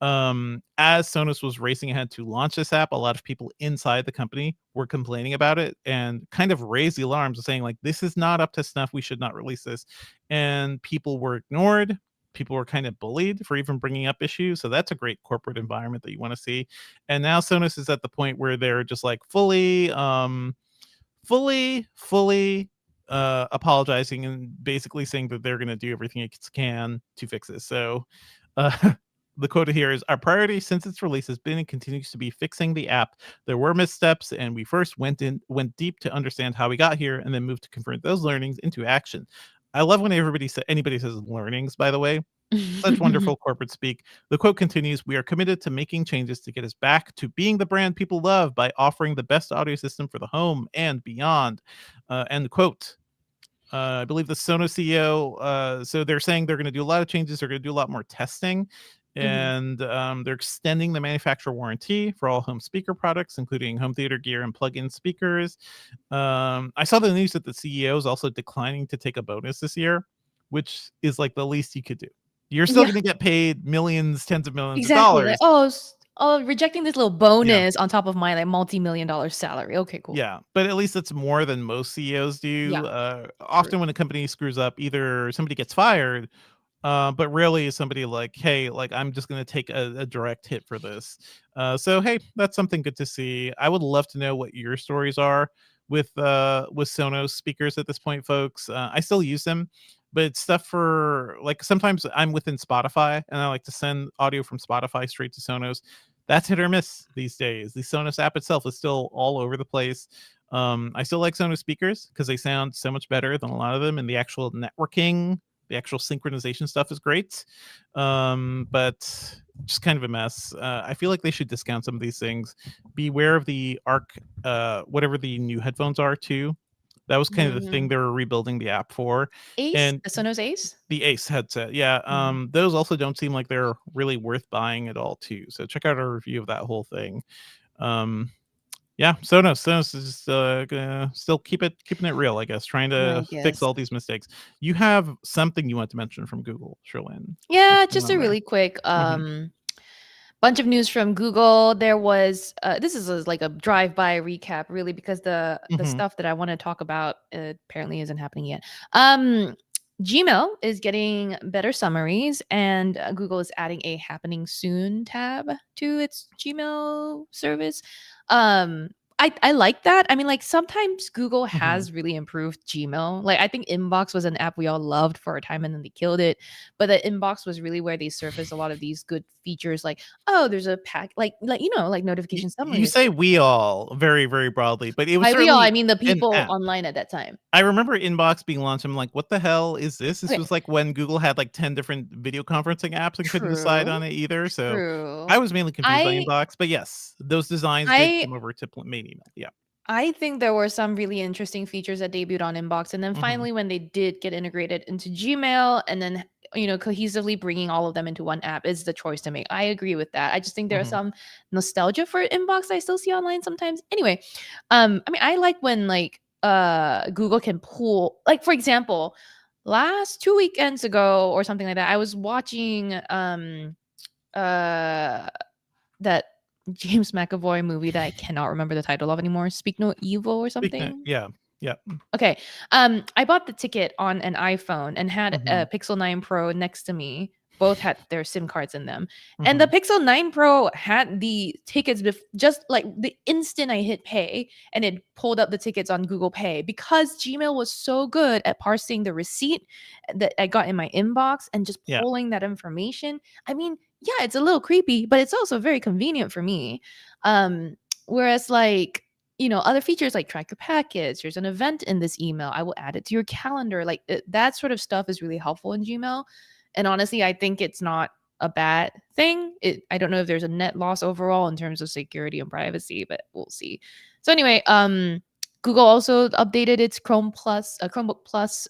As Sonos was racing ahead to launch this app, a lot of people inside the company were complaining about it and kind of raised the alarms saying like, this is not up to snuff, we should not release this. And people were ignored. People were kind of bullied for even bringing up issues. So that's a great corporate environment that you want to see. And now Sonos is at the point where they're just like fully apologizing and basically saying that they're going to do everything it can to fix this. So uh the quote here is, our priority since its release has been and continues to be fixing the app. There were missteps and we first went deep to understand how we got here and then moved to convert those learnings into action. I love when anybody says learnings, by the way. Such wonderful corporate speak. The quote continues, we are committed to making changes to get us back to being the brand people love by offering the best audio system for the home and beyond. End quote. I believe the Sonos CEO, so they're saying they're going to do a lot of changes. They're going to do a lot more testing. Mhm. And they're extending the manufacturer warranty for all home speaker products, including home theater gear and plug-in speakers. I saw the news that the CEO is also declining to take a bonus this year, which is like the least you could do. You're still Yeah, going to get paid millions, tens of millions of exactly. Like, dollars. oh, rejecting this little Yeah. bonus on top of my like multi-million dollar salary. Okay, cool. Yeah, but at least it's more than most CEOs Yeah, do. true. Often when a company screws up, either somebody gets fired, but rarely is somebody like, hey, like I'm just going to take a direct hit for this. So hey, that's something good to see. I would love to know what your stories are with Sonos speakers at this point, folks. I still use them, but it's stuff for like sometimes I'm within Spotify and I like to send audio from Spotify straight to Sonos. That's hit or miss these days. The Sonos app itself is still all over the place. I still like Sonos speakers because they sound so much better than a lot of them, and the actual networking, the actual synchronization stuff is great. But just kind of a mess. I feel like they should discount some of these things. Beware of the Arc, whatever the new headphones are too. That was kind of the thing Mhm. they were rebuilding the app for. Ace, And the Sonos Ace. the Ace headset, yeah. Mhm. Those also don't seem like they're really worth buying at all too. So check out our review of that whole thing. Um, Yeah, Sonos is gonna still keeping it real, I guess, trying to I fix guess. all these mistakes. You have something you want to mention from Google, Cherlynn. What's Yeah, going just on a there? really quick Hmm. bunch of news from Google. There was this is like a drive-by recap, really, because the Hmm. stuff that I want to talk about apparently isn't happening yet. Um, Gmail is getting better summaries, and Google is adding a "Happening Soon" tab to its Gmail service. Um, I like that. I mean, like sometimes Google Hmm. has really improved Gmail. Like I think Inbox was an app we all loved for a time, and then they killed it. But the Inbox was really where they surfaced a lot of these good features, like oh, there's a pack, like like You, notification you summaries. say we all very, very broadly, but it was By we all, I certainly mean the an people app. online at that time. I remember Inbox being launched. I'm like, what the hell is this? This Okay, was like when Google had like 10 different video conferencing apps and couldn't decide true, on it either. So true. I was mainly confused by I Inbox, but yes, those designs did I come over to main email. Yeah. I think there were some really interesting features that debuted on Inbox, and then Hmm. finally, when they did get integrated into Gmail, and then cohesively bringing all of them into one app is the choice to make. I agree with that. I just think there's Hmm. some nostalgia for Inbox I still see online sometimes. Anyway, I mean, I like when like Google can pull, like for example, last 2 weekends ago or something like that, I was watching uh that James McAvoy movie that I cannot remember the title of anymore. Speak No Evil or something. Yeah. Yeah. Okay. I bought the ticket on an iPhone and had Hmm. a Pixel 9 Pro next to me. Both had their SIM cards in them. And the Hmm. Pixel 9 Pro had the tickets just like the instant I hit pay, and it pulled up the tickets on Google Pay because Gmail was so good at parsing the receipt that I got in my inbox and just Yeah. pulling that information. I mean, yeah, it's a little creepy, but it's also very convenient for me. Whereas like other features like track your packets, there's an event in this email, I will add it to your calendar. Like that sort of stuff is really helpful in Gmail. And honestly, I think it's not a bad thing. I don't know if there's a net loss overall in terms of security and privacy, but we'll see. So anyway, Google also updated its Chromebook Plus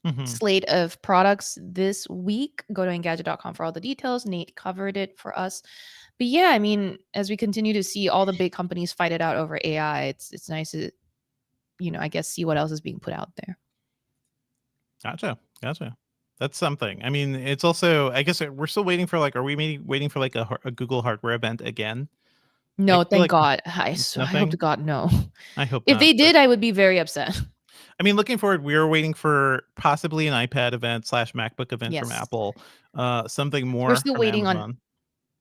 Hmm. slate of products this week. Go to Engadget.com for all the details. Nate covered it for us. But yeah, I mean, as we continue to see all the big companies fight it out over AI, it's nice to, I guess see what else is being put out there. Gotcha. Gotcha. That's something. I mean, it's also, I guess we're still waiting for like, are we maybe waiting for like a Google hardware event again? I No, feel thank like God. I hope to nothing. God no. I hope If not. they But did, I would be very upset. I mean, looking forward, we are waiting for possibly an iPad event / MacBook event from Yes. Apple, something We're more still from waiting on Amazon.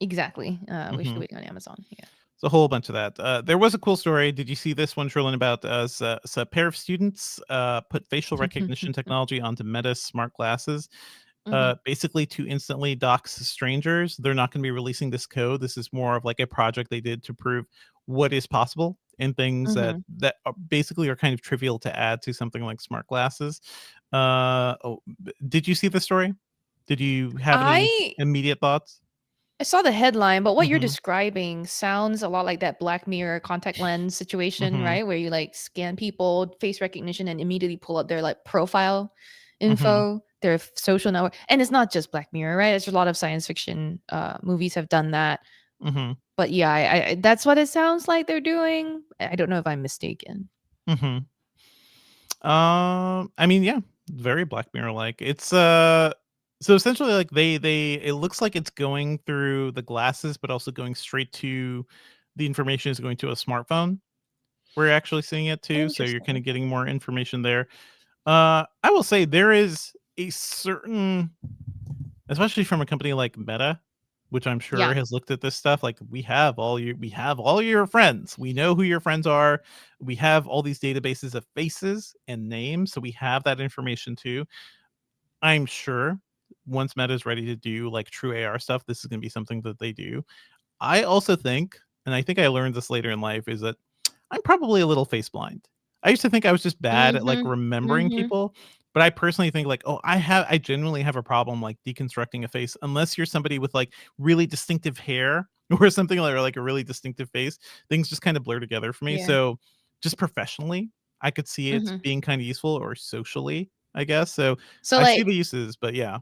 exactly. We're still Hmm. waiting on Amazon. Yeah. It's a whole bunch of that. There was a cool story. Did you see this one, Sherlyn, about a pair of students put facial recognition technology onto Meta's smart glasses, Mhm. basically to instantly dox strangers. They're not going to be releasing this code. This is more of like a project they did to prove what is possible in things Mhm. that basically are kind of trivial to add to something like smart glasses. Did you see the story? Did you have any I immediate thoughts? I saw the headline, but what you're Hmm. describing sounds a lot like that Black Mirror contact lens situation, Hmm. right? Where you like scan people, face recognition, and immediately pull up their like profile Hmm. info, their social network. And it's not just Black Mirror, right? There's a lot of science fiction movies have done that. Hmm. But yeah, that's what it sounds like they're doing. I don't know if I'm mistaken. Hmm. I mean, yeah, very Black Mirror like. It's so essentially like they it looks like it's going through the glasses, but also going straight to the information is going to a smartphone. We're actually seeing it too, so you're kind Interesting. of getting more information there. I will say there is a certain, especially from a company like Meta, which I'm sure Yeah. has looked at this stuff. Like we have all your friends. We know who your friends are. We have all these databases of faces and names, so we have that information too. I'm sure once Meta is ready to do like true AR stuff, this is going to be something that they do. I also think, and I think I learned this later in life, is that I'm probably a little face blind. I used to think I was just bad at like Mhm. remembering Mhm. people, but I personally think like, oh, I genuinely have a problem like deconstructing a face unless you're somebody with like really distinctive hair or something like, or like a really distinctive face. Things just kind of blur together for me. Yeah. So just professionally, I could see it Mhm. being kind of useful, or socially, I guess. So So I see like the uses, but yeah.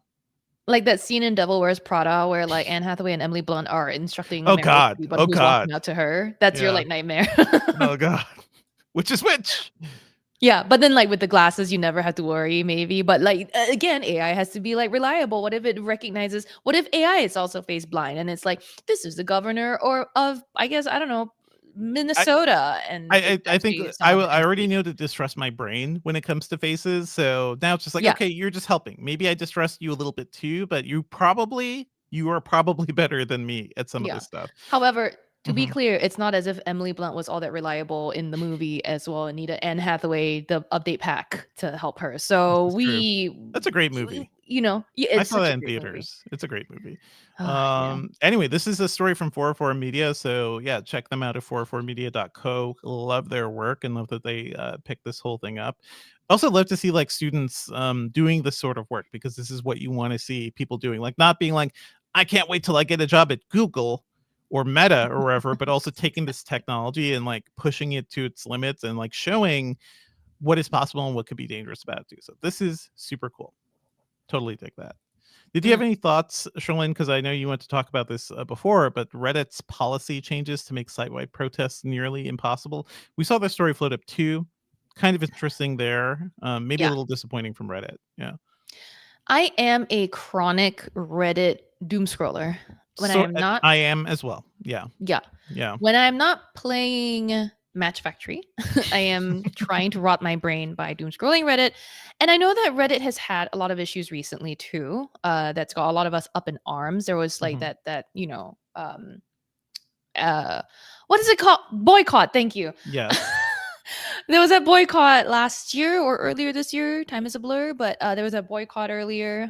Like that scene in Devil Wears Prada where like Anne Hathaway and Emily Blunt are instructing Oh Meryl God. Streep on Oh who's walking God. out to her. That's your Yeah. like nightmare. Oh God. Which is which? Yeah, but then like with the glasses, you never have to worry, maybe. But like again, AI has to be like reliable. What if it recognizes? What if AI is also face blind and it's like this is the governor or of I guess I don't know Minnesota, and it's I think actually someone that I can already see. know to distrust my brain when it comes to faces. So now it's just like, Yeah, okay, you're just helping. Maybe I distrust you a little bit too, but you are probably better than me at some of yeah. this stuff. However, to be Mhm. clear, it's not as if Emily Blunt was all that reliable in the movie as well. And Anita Anne Hathaway the update pack to help her. This So is true. we, That's a great movie. yeah, I it's saw such that a in great movie. theaters. It's a great movie. Yeah. Anyway, this is a story from 404 Media. So yeah, check them out at 404media.co. Love their work and love that they picked this whole thing up. Also love to see like students doing this sort of work because this is what you want to see people doing. Like not being like, I can't wait till I get a job at Google or Meta or wherever, but also taking this technology and like pushing it to its limits and like showing what is possible and what could be dangerous about it too. So this is super cool. Totally dig that. Did you have Mm, any thoughts, Sherlyn? Because I know you want to talk about this before, but Reddit's policy changes to make site-wide protests nearly impossible. We saw this story float up too. Kind of interesting there. Maybe a yeah. little disappointing from Reddit. Yeah. I am a chronic Reddit doom scroller. When I So am not, I am as well. Yeah. yeah, Yeah. when I'm not playing Match Factory, I am trying to rot my brain by doom scrolling Reddit. And I know that Reddit has had a lot of issues recently too. That's got a lot of us up in arms. There was like Mhm. that what is it called? Boycott. Thank you. Yes. There was a boycott last year or earlier this year. Time is a blur, but there was a boycott earlier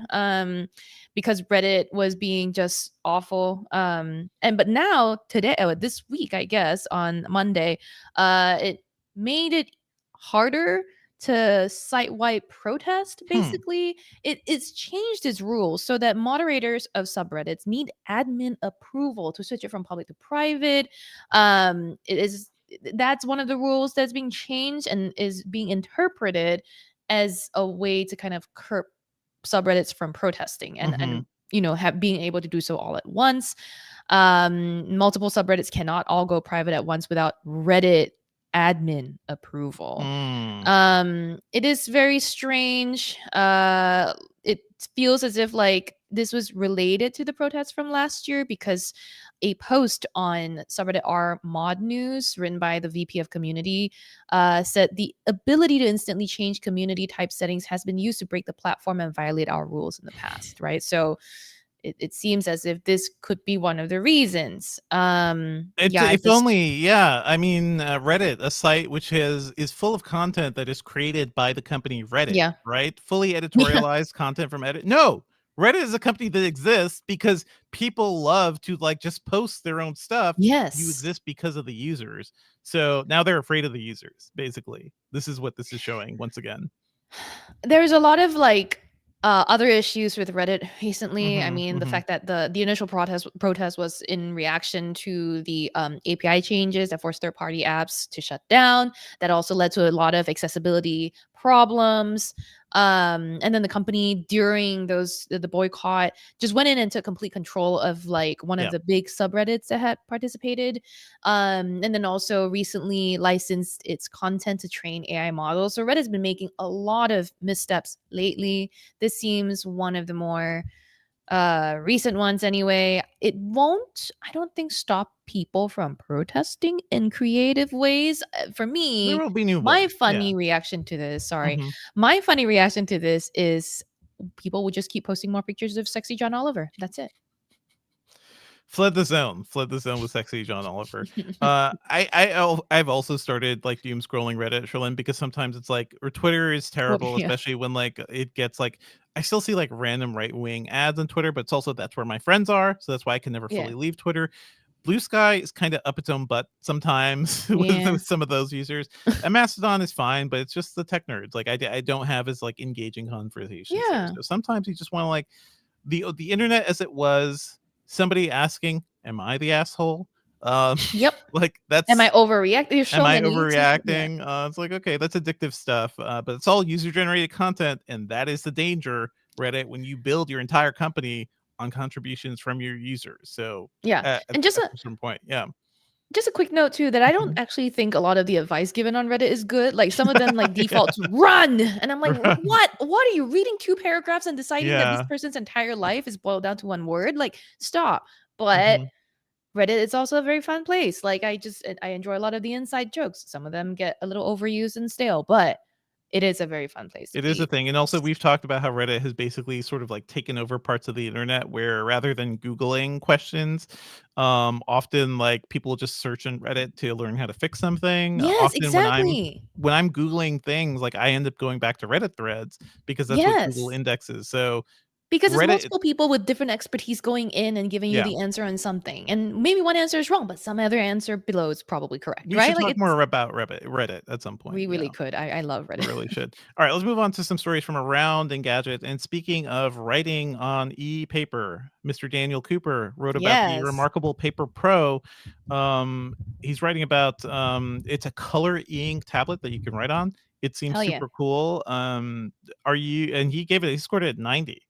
because Reddit was being just awful. And but now today, this week, I guess on Monday, it made it harder to site-wide protest. Hmm. Basically, it's changed its rules so that moderators of subreddits need admin approval to switch it from public to private. It is That's one of the rules that's being changed and is being interpreted as a way to kind of curb subreddits from protesting and Hmm. have being able to do so all at once. Multiple subreddits cannot all go private at once without Reddit admin approval. Hmm. It is very strange. It feels as if like this was related to the protests from last year because a post on subreddit r mod news written by the VP of community said the ability to instantly change community type settings has been used to break the platform and violate our rules in the past, right? So it seems as if this could be one of the reasons. It's Yeah, if just only, yeah. I mean, Reddit, a site which is full of content that is created by the company Reddit, yeah. right? Fully Yeah. editorialized content from Edit. No, Reddit is a company that exists because people love to like just post their own stuff. You Yes. exist because of the users. So now they're afraid of the users. Basically, this is what this is showing once again. There's a lot of like other issues with Reddit recently. I Hmm. mean, the Hmm. fact that the initial protest was in reaction to the API changes that forced third-party apps to shut down. That also led to a lot of accessibility problems. And then the company during the boycott just went in and took complete control of like one of Yeah. the big subreddits that had participated. And then also recently licensed its content to train AI models. So Reddit's been making a lot of missteps lately. This seems one of the more recent ones anyway. It won't, I don't think, stop people from protesting in creative ways. For There me, will be new my ones. Yeah. funny reaction to this, sorry, Hmm. my funny reaction to this is people would just keep posting more pictures of sexy John Oliver. That's it. Fled the zone with sexy John Oliver. I've also started like doom scrolling Reddit, Sherlyn, because sometimes it's like, or Twitter is Well, terrible, yeah. especially when like it gets like, I still see like random right wing ads on Twitter, but it's also that's where my friends are, so that's why I can never Yeah. fully leave Twitter. Blue Sky is kind of up its own butt sometimes Yeah. with some of those users. And Mastodon is fine, but it's just the tech nerds. Like I don't have as like engaging conversations there. Yeah. So sometimes you just want to like the internet as it was, somebody asking, "Am I the asshole?" Um, Yep. like Am I that's overreacting? There's am so I many. Yeah. overreacting? It's like okay, that's addictive stuff, but it's all user generated content, and that is the danger. Reddit when you build your entire company on contributions from your users. So Yeah. at And a certain point, yeah. just a quick note too that I don't Mhm. actually think a lot of the advice given on Reddit is good. Like some of them like Yeah. default to run, and I'm like, Right. what are you reading 2 paragraphs and deciding that this Yeah. person's entire life is boiled down to one word? Like stop. But Mhm. Reddit is also a very fun place. Like I enjoy a lot of the inside jokes. Some of them get a little overused and stale, but it is a very fun place to It is a be. thing. And also we've talked about how Reddit has basically sort of like taken over parts of the internet where rather than Googling questions, often like people just search in Reddit to learn how to fix something. Yes, Often exactly. when I'm Googling things, like I end up going back to Reddit threads because that's what Google Yes. indexes. So Because it's Reddit, multiple people with different expertise going in and giving you yeah. the answer on something. And maybe one answer is wrong, but some other answer below is probably correct, We right? should Like talk it's more about Reddit at some point. we Yeah. really could. I love We Reddit. really should. All right, let's move on to some stories from around Engadget. And speaking of writing on e-paper, Mr. Daniel Cooper wrote about the Yes. remarkable Paper Pro. He's writing about it's a color e-ink tablet that you can write on. It seems Hell yeah. super cool. And he scored it at 90.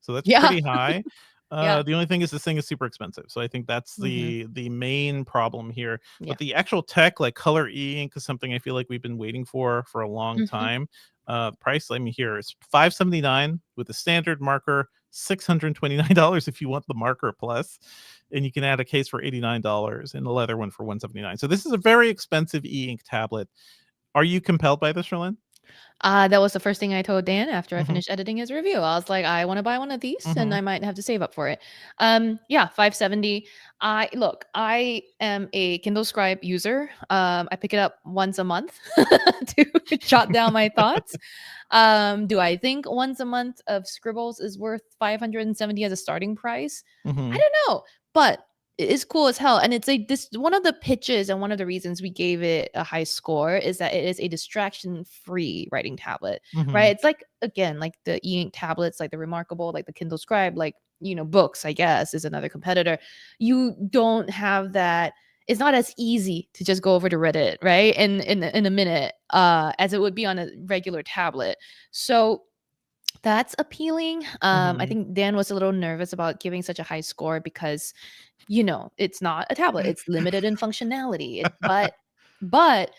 So that's Yeah. pretty high. Yeah. The only thing is this thing is super expensive. So I think that's Mhm. the main problem here. Yeah. But the actual tech, like color e-ink, is something I feel like we've been waiting for a long Mhm. time. Price, let me hear, is $579 with a standard marker, $629 if you want the marker plus, and you can add a case for $89 and a leather one for $179. So this is a very expensive e-ink tablet. Are you compelled by this, Sherlyn? That was the first thing I told Dan after I Mm-hmm. finished editing his review. I was like, I want to buy one of these and Mm-hmm. I might have to save up for it. Yeah, 570. I am a Kindle Scribe user. I pick it up once a month to jot down my thoughts. Do I think once a month of scribbles is worth 570 as a starting price? I Mm-hmm. don't know, but it is cool as hell. And it's this one of the pitches and one of the reasons we gave it a high score is that it is a distraction-free writing tablet, Mm-hmm. right? It's like again, like the e-ink tablets, like the Remarkable, like the Kindle Scribe, like books, I guess, is another competitor. You don't have that. It's not as easy to just go over to Reddit, right? In a minute, as it would be on a regular tablet. So that's appealing. I Mm-hmm. think Dan was a little nervous about giving such a high score because it's not a tablet. It's limited in functionality. But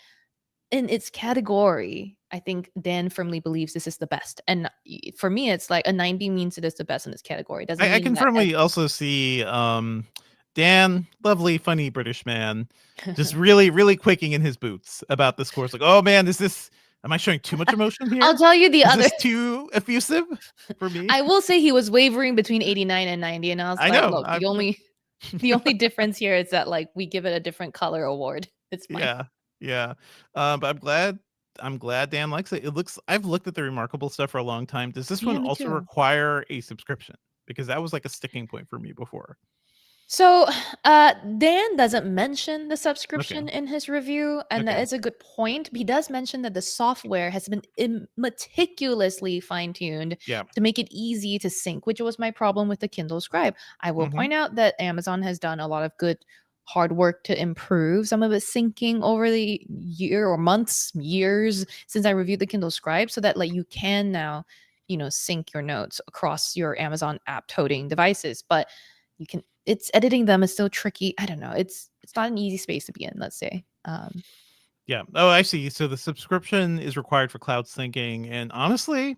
in its category, I think Dan firmly believes this is the best. And for me, it's like a 90 means it is the best in its category. It doesn't I mean can that firmly also see Dan, lovely, funny British man, just really, really quaking in his boots about this course. Like, oh man, am I showing too much emotion I'll here? tell you the Is other. this too effusive for me? I will say he was wavering between 89 and 90, and I was I like, know. look, the only difference here is that like we give it a different color award. It's fine. Yeah, yeah. But I'm glad Dan likes it. I've looked at the Remarkable stuff for a long time. Does this one Yeah, me also too. require a subscription? Because that was like a sticking point for me before. So, Dan doesn't mention the Okay. subscription in his review, and that Okay. is a good point. He does mention that the software has been meticulously fine-tuned Yeah. to make it easy to sync, which was my problem with the Kindle Scribe. I will Mm-hmm. point out that Amazon has done a lot of good hard work to improve some of its syncing over the year or months, years since I reviewed the Kindle Scribe, so that like you can now, sync your notes across your Amazon app toting devices. But it's editing them is still tricky. I don't know. It's not an easy space to be in, let's say. Yeah. Oh, I see. So the subscription is required for cloud syncing, and honestly,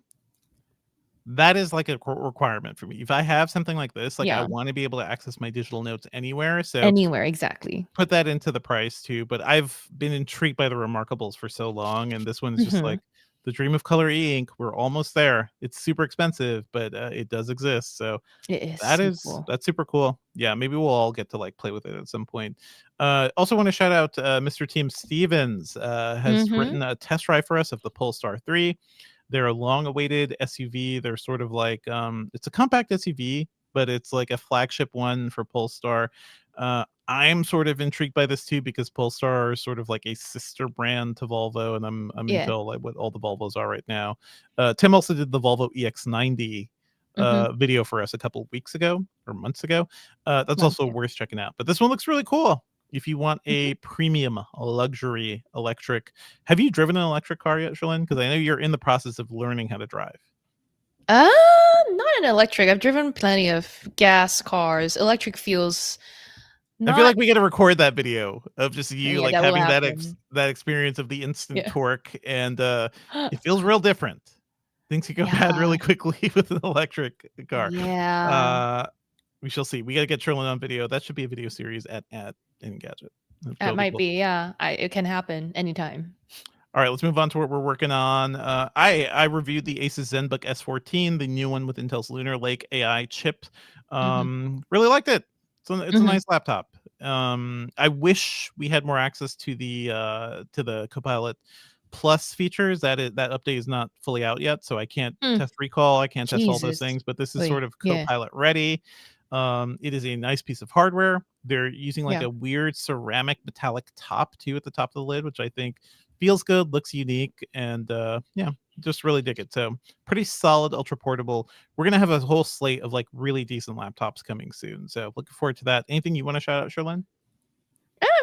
that is like a requirement for me. If I have something like this, like I Yeah, want to be able to access my digital notes anywhere. So anywhere, exactly. put that into the price too. But I've been intrigued by the Remarkables for so long, and this one is just Mhm. like the dream of color e-ink. We're almost there. It's super expensive, but it does exist. So It is so cool. that's super cool. Yeah, maybe we'll all get to like play with it at some point. Also want to shout out Mr. Tim Stevens has Mhm. written a test drive for us of the Polestar 3. They're a long-awaited SUV. They're sort of like it's a compact SUV, but it's like a flagship one for Polestar. I'm sort of intrigued by this too because Polestar is sort of like a sister brand to Volvo, and I'm Yeah. into like what all the Volvos are right now. Tim also did the Volvo EX90 Mhm. video for us a couple of weeks ago or months ago. That's Months, also yeah. worth checking out. But this one looks really cool. If you want Mhm. a premium luxury electric, have you driven an electric car yet, Shalyn? Because I know you're in the process of learning how to drive. Not an electric. I've driven plenty of gas cars. Electric feels I feel not. like we got to record that video of just you Yeah, like that will having happen. that experience of the instant Yeah. torque, and it feels real different. Things can go bad Yeah. really quickly with an electric car. Yeah. Uh, we shall see. We got to get Cherlynn on video. That should be a video series at Engadget. That That'll be might cool. be. Yeah. It can happen anytime. All right, let's move on to what we're working on. I reviewed the Asus Zenbook S14, the new one with Intel's Lunar Lake AI chip. Mm-hmm. Really liked it. It's a Mm-hmm. nice laptop. I wish we had more access to the Copilot Plus features. That update is not fully out yet, so I can't Mm. test recall. I can't test all those Jesus. things. But this is Oy. sort of Yeah. Copilot ready. It is a nice piece of hardware. They're using like Yeah. a weird ceramic metallic top too at the top of the lid, which I think feels good, looks unique, and yeah, just really dig it. So pretty solid, ultra portable. We're gonna have a whole slate of like really decent laptops coming soon. So looking forward to that. Anything you want to shout out, Cherlynn?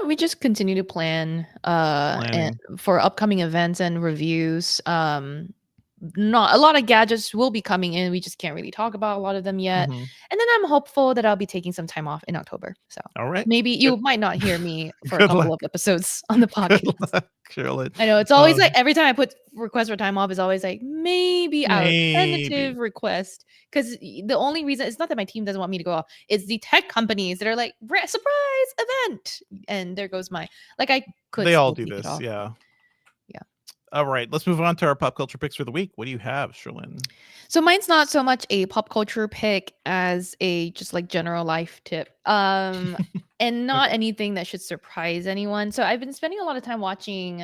We just continue to plan and Planning. for upcoming events and reviews. Not a lot of gadgets will be coming in. We just can't really talk about a lot of them yet. Mhm. And then I'm hopeful that I'll be taking some time off in October. So All right. maybe Good. you might not hear me for a Good couple luck. of episodes on the Good podcast. luck, Cherlynn. I know it's always like every time I put request for time off is always like maybe our Maybe. tentative request, because the only reason it's not that my team doesn't want me to go off, it's the tech companies that are like surprise event, and there goes my like I could They all still do take it this, off. yeah. Yeah. All right, let's move on to our pop culture picks for the week. What do you have, Cherlynn? So mine's not so much a pop culture pick as a just like general life tip. And not Okay. anything that should surprise anyone. So I've been spending a lot of time watching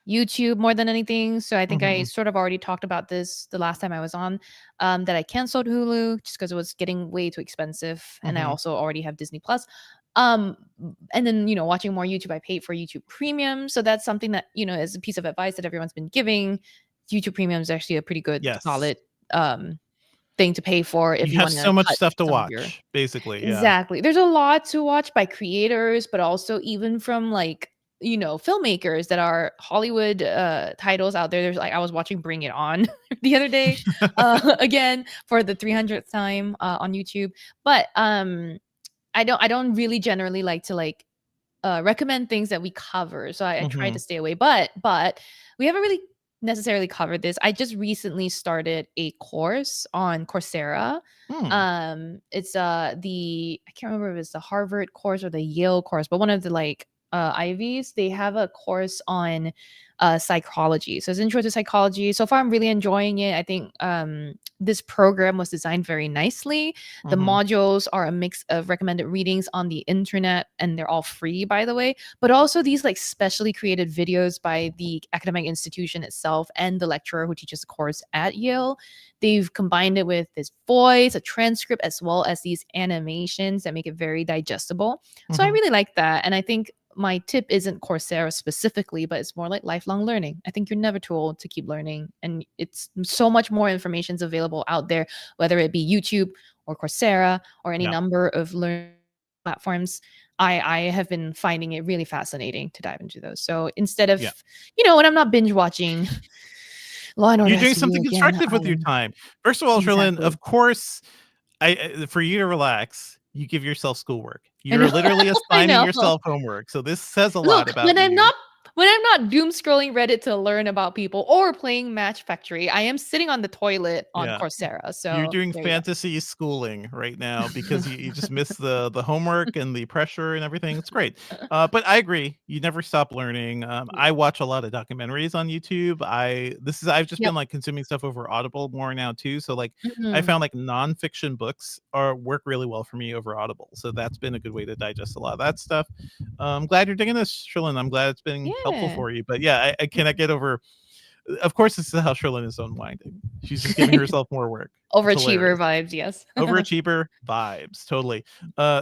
YouTube more than anything. So I think I Mhm. sort of already talked about this the last time I was on, that I canceled Hulu just because it was getting way too expensive. And I Mhm. also already have Disney Plus. Um, and then, watching more YouTube, I paid for YouTube Premium. So that's something that, is a piece of advice that everyone's been giving. YouTube Premium is actually a pretty good, Yes. solid thing to pay for if You you have want to so much cut stuff to some of your. watch, basically, yeah. Exactly. There's a lot to watch by creators, but also even from like, filmmakers that are Hollywood titles out there. There's like I was watching Bring It On the other day again for the 300th time on YouTube. But I don't really generally like to like recommend things that we cover. So I try to Mhm. stay away. But we haven't really necessarily covered this. I just recently started a course on Coursera. Hmm. It's I can't remember if it's the Harvard course or the Yale course, but one of the like Ivies, they have a course on psychology. So it's intro to psychology. So far I'm really enjoying it. I think this program was designed very nicely. The Mhm. modules are a mix of recommended readings on the internet, and they're all free, by the way, but also these like specially created videos by the academic institution itself and the lecturer who teaches the course at Yale. They've combined it with this voice, a transcript, as well as these animations that make it very digestible. So I Mhm. really like that. And I think my tip isn't Coursera specifically, but it's more like lifelong learning. I think you're never too old to keep learning. And it's so much more information is available out there, whether it be YouTube or Coursera or any Yeah. number of learning platforms. I have been finding it really fascinating to dive into those. So instead of, Yeah. when I'm not binge watching Law and Order You're doing SVU something again, constructive with your time. First of all, Cherlynn, exactly. of course, for you to relax, you give yourself schoolwork. I You're know. literally I assigning know. yourself homework. So this says a lot Look, about when I'm you. not doom scrolling Reddit to learn about people or playing Match Factory, I am sitting on the toilet on Yeah. Coursera. You're So doing there you fantasy schooling right now because go. you just miss the homework and the pressure and everything. It's great. But I agree. You never stop learning. Yeah. I watch a lot of documentaries on YouTube. I've just been Yep. like consuming stuff over Audible more now too. So like I Mhm. found like nonfiction books are work really well for me over Audible. So that's been a good way to digest a lot of that stuff. I'm glad you're digging this, Sherlyn. I'm glad it's been helpful Yeah. for you. But yeah, I cannot get over. Of course, this is how Sherlyn is unwinding. She's just giving herself more work. It's Overachiever hilarious. vibes, yes. Overachiever vibes, totally.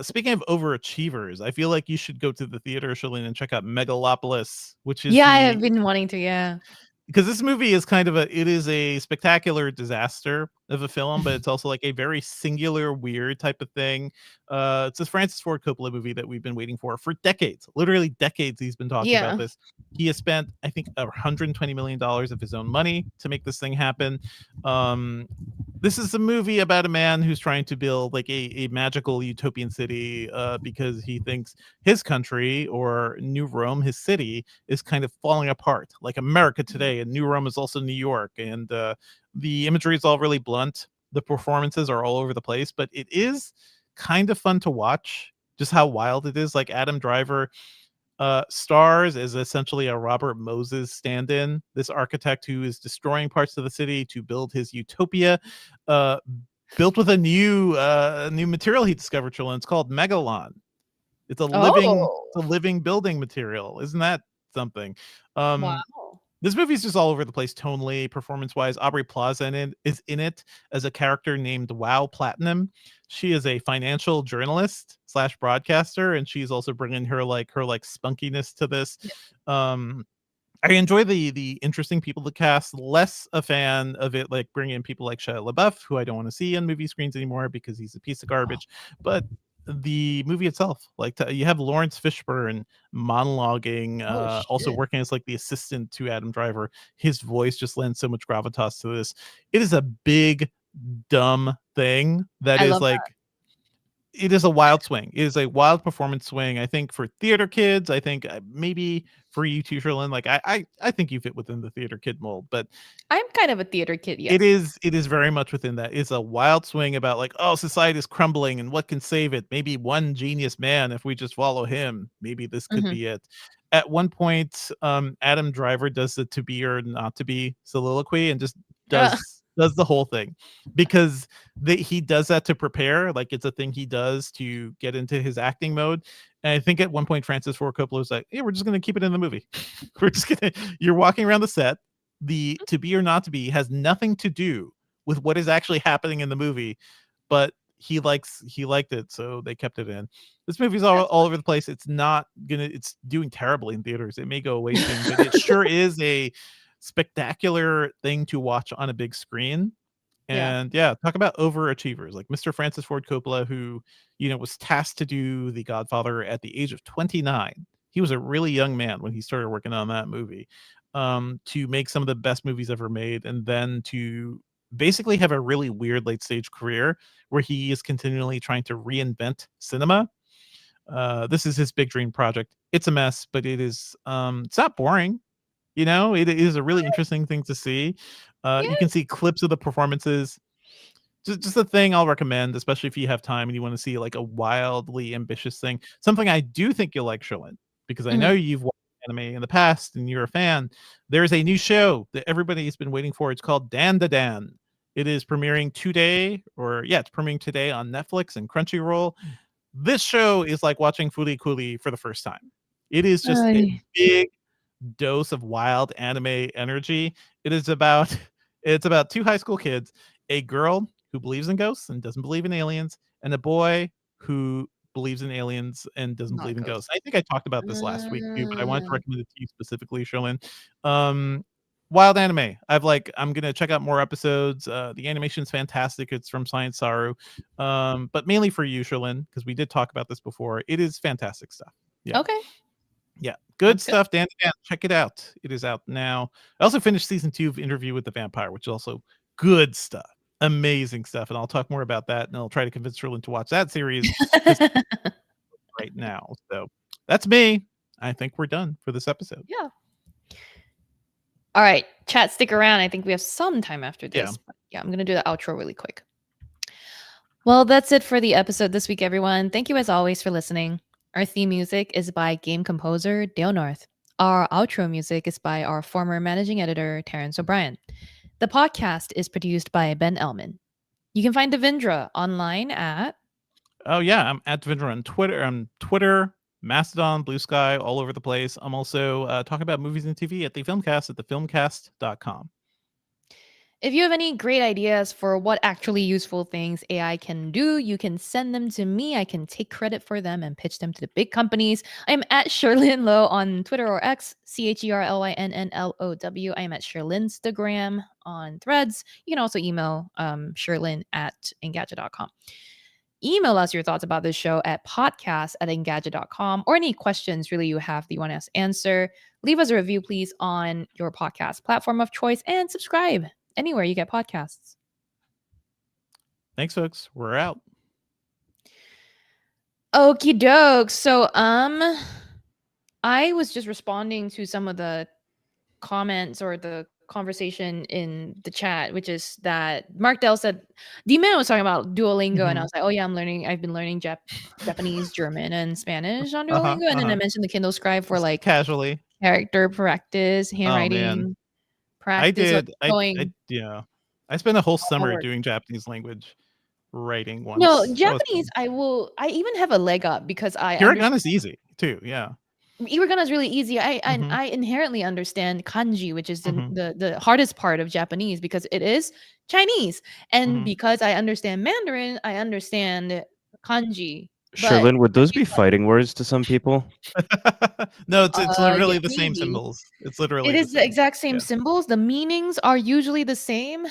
Speaking of overachievers, I feel like you should go to the theater, Sherlyn, and check out Megalopolis, which is Yeah, I have the been wanting to, yeah. because this movie is it is a spectacular disaster of a film, but it's also like a very singular, weird type of thing. It's a Francis Ford Coppola movie that we've been waiting for decades, literally decades. He's been talking about Yeah. this. He has spent, I think, $120 million of his own money to make this thing happen. Um, This is a movie about a man who's trying to build like a magical utopian city because he thinks his country or New Rome, his city, is kind of falling apart. Like America today, and New Rome is also New York. And the imagery is all really blunt. The performances are all over the place, but it is kind of fun to watch just how wild it is. Like Adam Driver stars is essentially a Robert Moses stand-in, this architect who is destroying parts of the city to build his utopia, uh, built with a new material he discovered. Cherlynn. It's called Megalon. Oh, It's a living building material. Isn't that something? Um, wow. this movie's just all over the place tonally, performance-wise. Aubrey Plaza is in it as a character named Wow Platinum. She is a financial journalist slash broadcaster, and she's also bringing her spunkiness to this. Yeah. Um, I enjoy the interesting people to cast. Less a fan of it, like bringing in people like Shia LaBeouf, who I don't want to see on movie screens anymore because he's a piece of garbage. But the movie itself, like you have Lawrence Fishburne monologuing, Oh also shit. working as like the assistant to Adam Driver. His voice just lends so much gravitas to this. It is a big, dumb thing that I is love like it is a wild swing. It is a wild performance swing. I think for theater kids, I think maybe for you too, Sherlyn, like I think you fit within the theater kid mold, but I'm kind of a theater kid, it yes. is very much within that. It's a wild swing about like, oh, society is crumbling and what can save it? Maybe one genius man, if we just follow him, maybe this could Mhm. be it. At one point, Adam Driver does the to be or not to be soliloquy and just Uh, does the whole thing because he does that to prepare. Like it's a thing he does to get into his acting mode. And I think at one point Francis Ford Coppola was like, "Yeah, we're just gonna keep it in the movie. We're just gonna." You're walking around the set. The to be or not to be has nothing to do with what is actually happening in the movie, but he liked it, so they kept it in. This movie's that's all over the place. It's doing terribly in theaters. It may go away soon, but it sure is a spectacular thing to watch on a big screen. yeah. And yeah, talk about overachievers like Mr. Francis Ford Coppola, who, was tasked to do The Godfather at the age of 29. He was a really young man when he started working on that movie, to make some of the best movies ever made, and then to basically have a really weird late stage career where he is continually trying to reinvent cinema. This is his big dream project. It's a mess, but it's not boring. It is a really interesting thing to see. Yeah. You can see clips of the performances. Just a thing I'll recommend, especially if you have time and you want to see like a wildly ambitious thing. Something I do think you'll like, Sherlyn, because I know Mhm. you've watched anime in the past and you're a fan. There's a new show that everybody's been waiting for. It's called Dandadan. It is premiering today, it's premiering today on Netflix and Crunchyroll. This show is like watching Foolie Cooley for the first time. It is just a Ay. big dose of wild anime energy. It is about it's about two high school kids, a girl who believes in ghosts and doesn't believe in aliens, and a boy who believes in aliens and doesn't Not believe in ghost. ghosts. I think I talked about this last week too, but I wanted to recommend it to you specifically, Sherlyn. Um, Wild anime. I'm gonna check out more episodes. The animation's fantastic. It's from Science Saru, but mainly for you, Sherlyn, because we did talk about this before. It is fantastic stuff. Yeah. Okay. Yeah, good Sounds good. stuff, Dan. Dan, check it out. It is out now. I also finished season 2 of Interview with the Vampire, which is also good stuff. Amazing stuff. And I'll talk more about that. And I'll try to convince Sherlyn to watch that series because right now. So that's me. I think we're done for this episode. Yeah. All right, chat, stick around. I think we have some time after Yeah. this. Yeah, I'm going to do the outro really quick. Well, that's it for the episode this week, everyone. Thank you as always for listening. Our theme music is by game composer Dale North. Our outro music is by our former managing editor, Terrence O'Brien. The podcast is produced by Ben Elman. You can find Devindra online at... Oh yeah, I'm at Devindra on Twitter, Mastodon, Blue Sky, all over the place. I'm also talking about movies and TV at thefilmcast.com. If you have any great ideas for what actually useful things AI can do, you can send them to me. I can take credit for them and pitch them to the big companies. I'm at Cherlynn Low on Twitter or X, CHERLYNNLOW. I am at Cherlynstagram on Threads. You can also email Cherlynn at Engadget.com. Email us your thoughts about this show at podcast@engadget.com or any questions really you have that you want us to answer. Leave us a review, please, on your podcast platform of choice and subscribe anywhere you get podcasts. Thanks, folks. We're out. Okie doke. So I was just responding to some of the comments or the conversation in the chat, which is that Mark Dell said D-Man was talking about Duolingo, and I was like, oh yeah, I've been learning Japanese, German, and Spanish on Uh-huh. Duolingo, and then I mentioned the Kindle Scribe for Just like casually. character practice, Oh man. handwriting I practice, like did. going Yeah. I spent a whole summer forward. doing Japanese language writing No, once. That was Japanese, fun. I even have a leg up because I understand. Hiragana is easy too. Yeah. Hiragana is really easy. Mm-hmm. I inherently understand kanji, which is Mm-hmm. the hardest part of Japanese because it is Chinese, and Mm-hmm. because I understand Mandarin, I understand kanji. But Cherlynn, would those be fighting words to some people? No, it's yeah, literally the same maybe. symbols. It's literally It the is the same. exact same Yeah. symbols. The meanings are usually the same,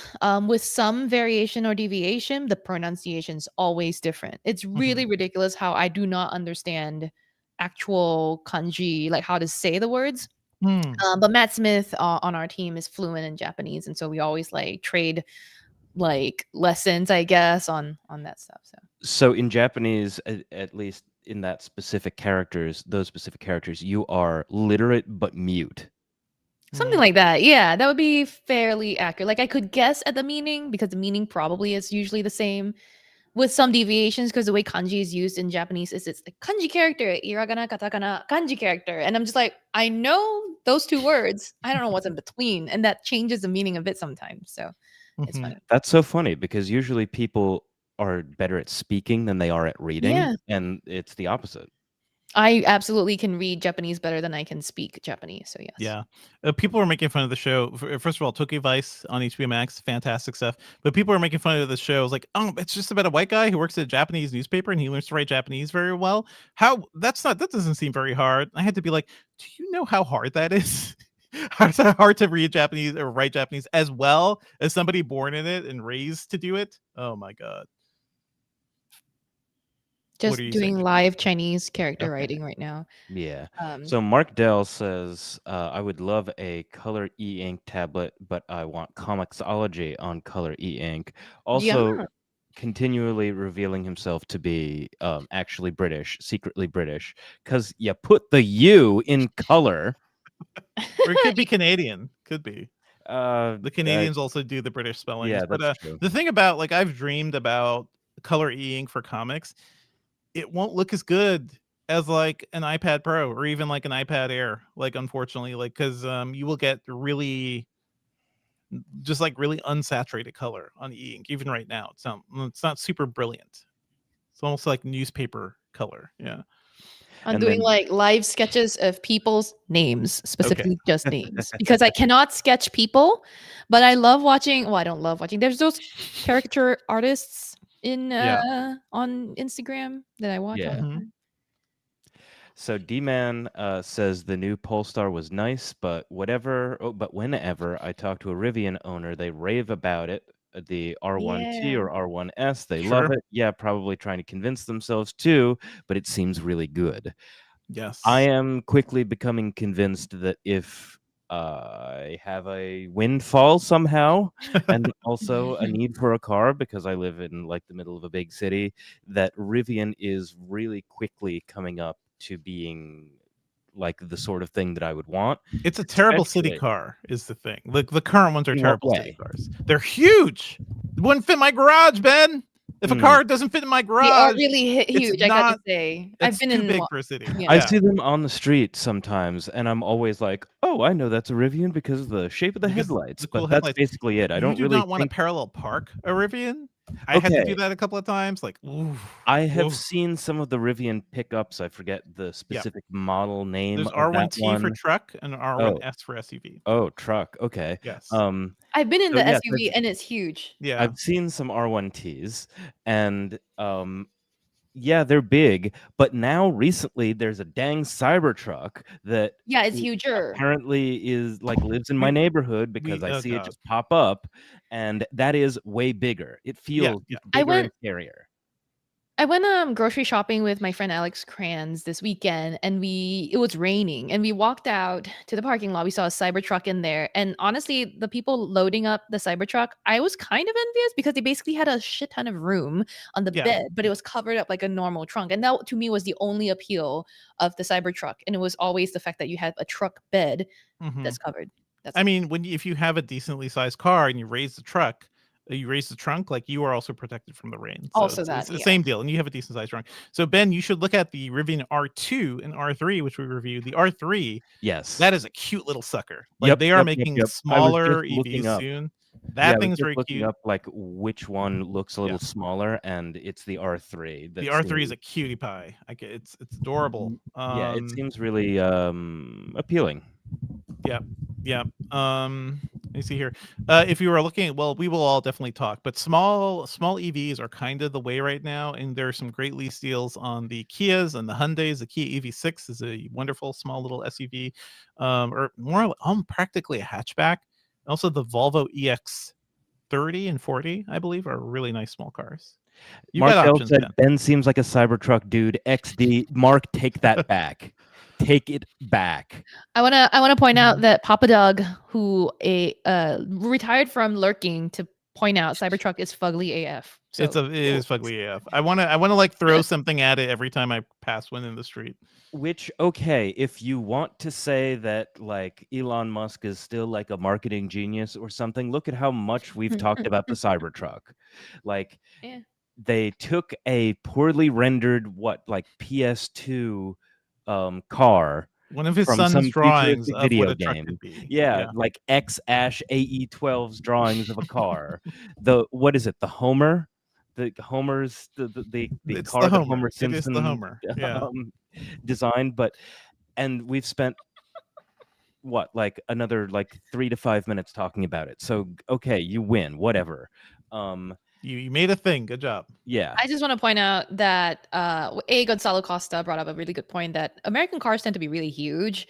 with some variation or deviation. The pronunciation's always different. It's Mm-hmm. really ridiculous how I do not understand actual kanji, like how to say the words. Hmm. But Matt Smith on our team is fluent in Japanese, and so we always like trade like lessons, I guess, on that stuff. So in Japanese, at least in that specific characters, those specific characters, you are literate but mute. Something like that. Yeah, that would be fairly accurate. Like I could guess at the meaning because the meaning probably is usually the same with some deviations because the way kanji is used in Japanese is it's like kanji character, hiragana, katakana, kanji character. And I'm just like, I know those two words. I don't know what's in between. And that changes the meaning a bit sometimes. So it's Mm-hmm. funny. That's so funny because usually people are better at speaking than they are at reading, Yeah. and it's the opposite. I absolutely can read Japanese better than I can speak Japanese. So yes. Yeah. People were making fun of the show. First of all, Tokyo Vice on HBO Max, fantastic stuff. But people were making fun of the show. It was like, oh, it's just about a white guy who works at a Japanese newspaper and he learns to write Japanese very well. That doesn't seem very hard. I had to be like, do you know how hard that is? How's that hard to read Japanese or write Japanese as well as somebody born in it and raised to do it? Oh my God. What are Just you doing saying? live Chinese character Okay. writing right now. Yeah. Um, So Mark Dell says, I would love a color e-ink tablet, but I want Comixology on color e-ink. Also, yeah. continually revealing himself to be actually British, secretly British, because you put the U in color. Or it could be Canadian. Could be. Uh, The Canadians also do the British spellings. yeah, But that's true. the thing about, like, I've dreamed about color e-ink for comics. It won't look as good as like an iPad Pro or even like an iPad Air. Like, unfortunately, like, because you will get really just like really unsaturated color on e-ink. Even right now, it's not super brilliant. It's almost like newspaper color. Yeah. I'm And doing then like live sketches of people's names, Okay. specifically just names, because I cannot sketch people, but I love watching. Well, I don't love watching. There's those caricature artists in Yeah. on Instagram that I watch all yeah. the Mhm. time. So D-Man says the new Polestar was nice, but whenever I talk to a Rivian owner, they rave about it. The R1T Yeah. or R1S, they love Sure. it. Yeah, probably trying to convince themselves too, but it seems really good. I Yes. am quickly becoming convinced that if I have a windfall somehow and also a need for a car because I live in like the middle of a big city, that Rivian is really quickly coming up to being like the sort of thing that I would want. It's a terrible city Especially car, is the thing. The current ones are in what terrible city way? cars. They're huge. It wouldn't fit my garage, Ben. If a Mm. car doesn't fit in my They are garage, really it's huge, I got to not. say. I've It's been too in big for a city. yeah. I Yeah. see them on the street sometimes, and I'm always like, "Oh, I know that's a Rivian because of the shape of the Because headlights." the But cool that's headlights. basically it. I You don't do really not want to think. parallel park a Rivian. I had to do Okay, that a couple of times. Like, ooh, I have ooh. seen some of the Rivian pickups. I forget the Yeah. specific model name There's of that R1T for one. truck and Oh, R1S for SUV. oh, truck. Okay. Yes. I've been in So the yes, SUV and it's huge. Yeah. I've seen some R1Ts, and yeah, they're big. But now recently, there's a dang Cybertruck that Yeah, it's huger. apparently is like lives in my We neighborhood because I oh see it god. just pop up, and that is way bigger. It Yeah. feels Yeah. just I bigger and went scarier. I went grocery shopping with my friend Alex Kranz this weekend, and it was raining, and we walked out to the parking lot. We saw a Cybertruck in there, and honestly, the people loading up the Cybertruck, I was kind of envious because they basically had a shit ton of room on the Yeah. bed, but it was covered up like a normal trunk, and that to me was the only appeal of the Cybertruck, and it was always the fact that you had a truck bed Mhm. that's covered. That's I it. mean, if you have a decently sized car and you raise the trunk, like you are also protected from the rain. So Also it's that, the yeah. same deal, and you have a decent sized trunk. So Ben, you should look at the Rivian R2 and R3, which we reviewed. The R3, Yes. that is a cute little sucker. Like Yep. they are Yep. making Yep. I was just smaller looking EVs up. soon. Yeah, That I was thing's just very looking cute. up like which one looks a little Yeah. smaller, and it's the R3. The R3 is a cutie pie. It's adorable. Yeah, it seems really appealing. Yeah. Yeah. Let me see here. If you were looking, well, we will all definitely talk, but small EVs are kind of the way right now, and there are some great lease deals on the Kias and the Hyundais. The Kia EV6 is a wonderful small little SUV, or more practically a hatchback. Also, the Volvo EX30 and 40, I believe, are really nice small cars. You've Mark got Dell options, said Ben. Ben seems like a Cybertruck dude. XD. Mark, take that back. Take it back. I wanna point out that Papa Doug, who retired from lurking, to point out Cybertruck is fugly AF. So It is fugly AF. I wanna like throw something at it every time I pass one in the street. Which, okay, if you want to say that like Elon Musk is still like a marketing genius or something, look at how much we've talked about the Cybertruck. Like, Yeah. they took a poorly rendered PS2 car, One of his from son's some drawings futuristic of what video a truck game. could be. Yeah, like X-Ash AE12's drawings of a car. What is it? The Homer? The It's car the that Homer. Homer It is the Simpson Homer. Yeah. designed, and we've spent like another 3 to 5 minutes talking about it. So okay, you win, whatever. You made a thing. Good job. Yeah. I just want to point out that Gonzalo Costa brought up a really good point that American cars tend to be really huge.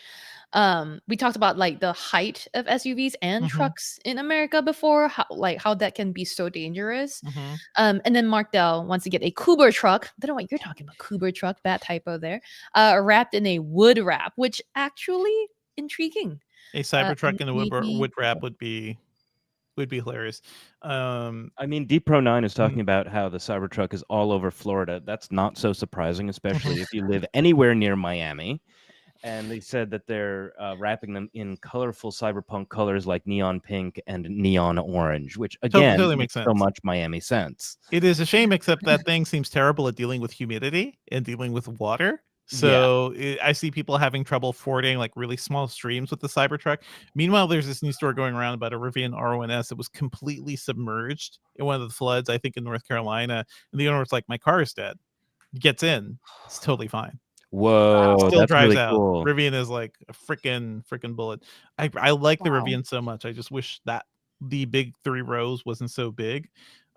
We talked about like the height of SUVs and Mhm. trucks in America before, how that can be so dangerous. Mhm. And then Mark Dell wants to get a Kuber truck. I don't know what you're talking about. Kuber truck, bad typo there. Wrapped in a wood wrap, which actually intriguing. A Cybertruck in a maybe- wood wrap would be hilarious. I mean, DPro9 is talking about how the Cybertruck is all over Florida. That's not so surprising, especially if you live anywhere near Miami. And they said that they're wrapping them in colorful cyberpunk colors like neon pink and neon orange, which again Totally makes makes so sense. much Miami sense. It is a shame, except that thing seems terrible at dealing with humidity and dealing with water. So I see people having trouble fording like really small streams with the Cybertruck. Meanwhile, there's this news story going around about a Rivian R1S that was completely submerged in one of the floods, I think in North Carolina. And the owner was like, "My car is dead." He gets in, it's totally fine. Whoa, Still that's drives really out. cool. Rivian is like a freaking bullet. I like the Wow. Rivian so much. I just wish that the big 3 rows wasn't so big.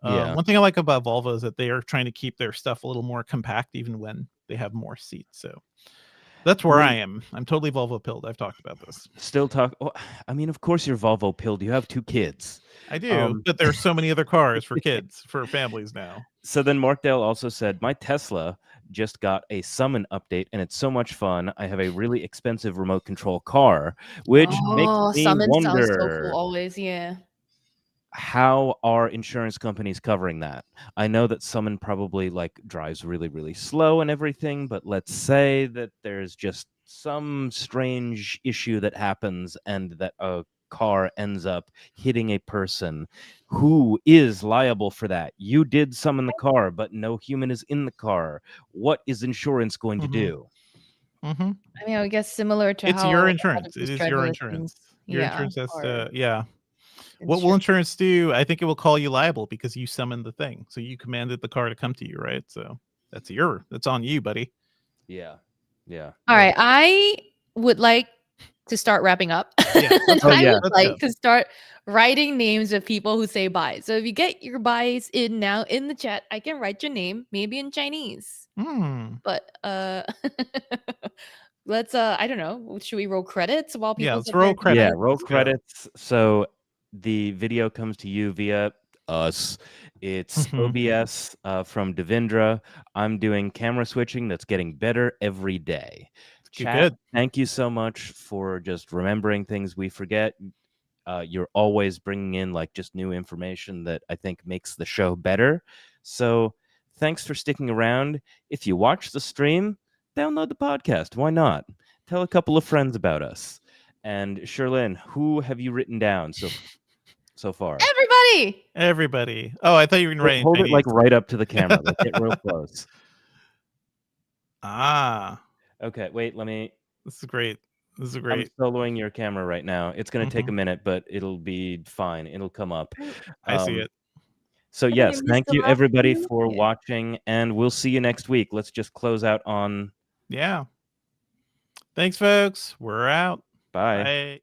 Yeah. One thing I like about Volvo is that they are trying to keep their stuff a little more compact, even when they have more seats. So that's where I am. I'm totally Volvo pilled. I've talked about this. Still talk. Oh, I mean, of course you're Volvo pilled. You have 2 kids. I do, but there's so many other cars for kids, for families now. So then Markdale also said, my Tesla just got a summon update, and it's so much fun. I have a really expensive remote control car, which makes me summon sounds so wonder cool always, yeah. how are insurance companies covering that? I know that Summon probably drives really, really slow and everything, but let's say that there's just some strange issue that happens and that a car ends up hitting a person. Who is liable for that? You did summon the car, but no human is in the car. What is insurance going to do? I mean, I guess similar to it's how your insurance. It is your driverless insurance. things, Your yeah, insurance has or to, yeah. What will insurance do? I think it will call you liable because you summoned the thing. So you commanded the car to come to you, right? So that's on you, buddy. Yeah. All right, I would like to start wrapping up. Yeah. I would like to start writing names of people who say bye. So if you get your byes in now in the chat, I can write your name, maybe in Chinese. But let's I don't know. Should we roll credits while people? Yeah, let's roll credits. Yeah, roll credits. So the video comes to you via us, It's OBS from Devindra. I'm doing camera switching that's getting better every day. Chat, Good. thank you so much for just remembering things we forget. You're always bringing in like just new information that I think makes the show better. So thanks for sticking around. If you watch the stream, download the podcast. Why not? Tell a couple of friends about us. And Cherlynn, who have you written down so far? Everybody. Oh, I thought you were going to Wait, write in hold it like Chinese. right up to the camera. Like get real close. Ah, Okay, wait, let me. this is great. This is I'm great. soloing your camera right now. It's going to take a minute, but it'll be fine. It'll come up. I see it. So I think yes, I missed thank the you last everybody few. for Yeah. watching, and we'll see you next week. Let's just close out on. Yeah. Thanks, folks. We're out. Bye. Bye.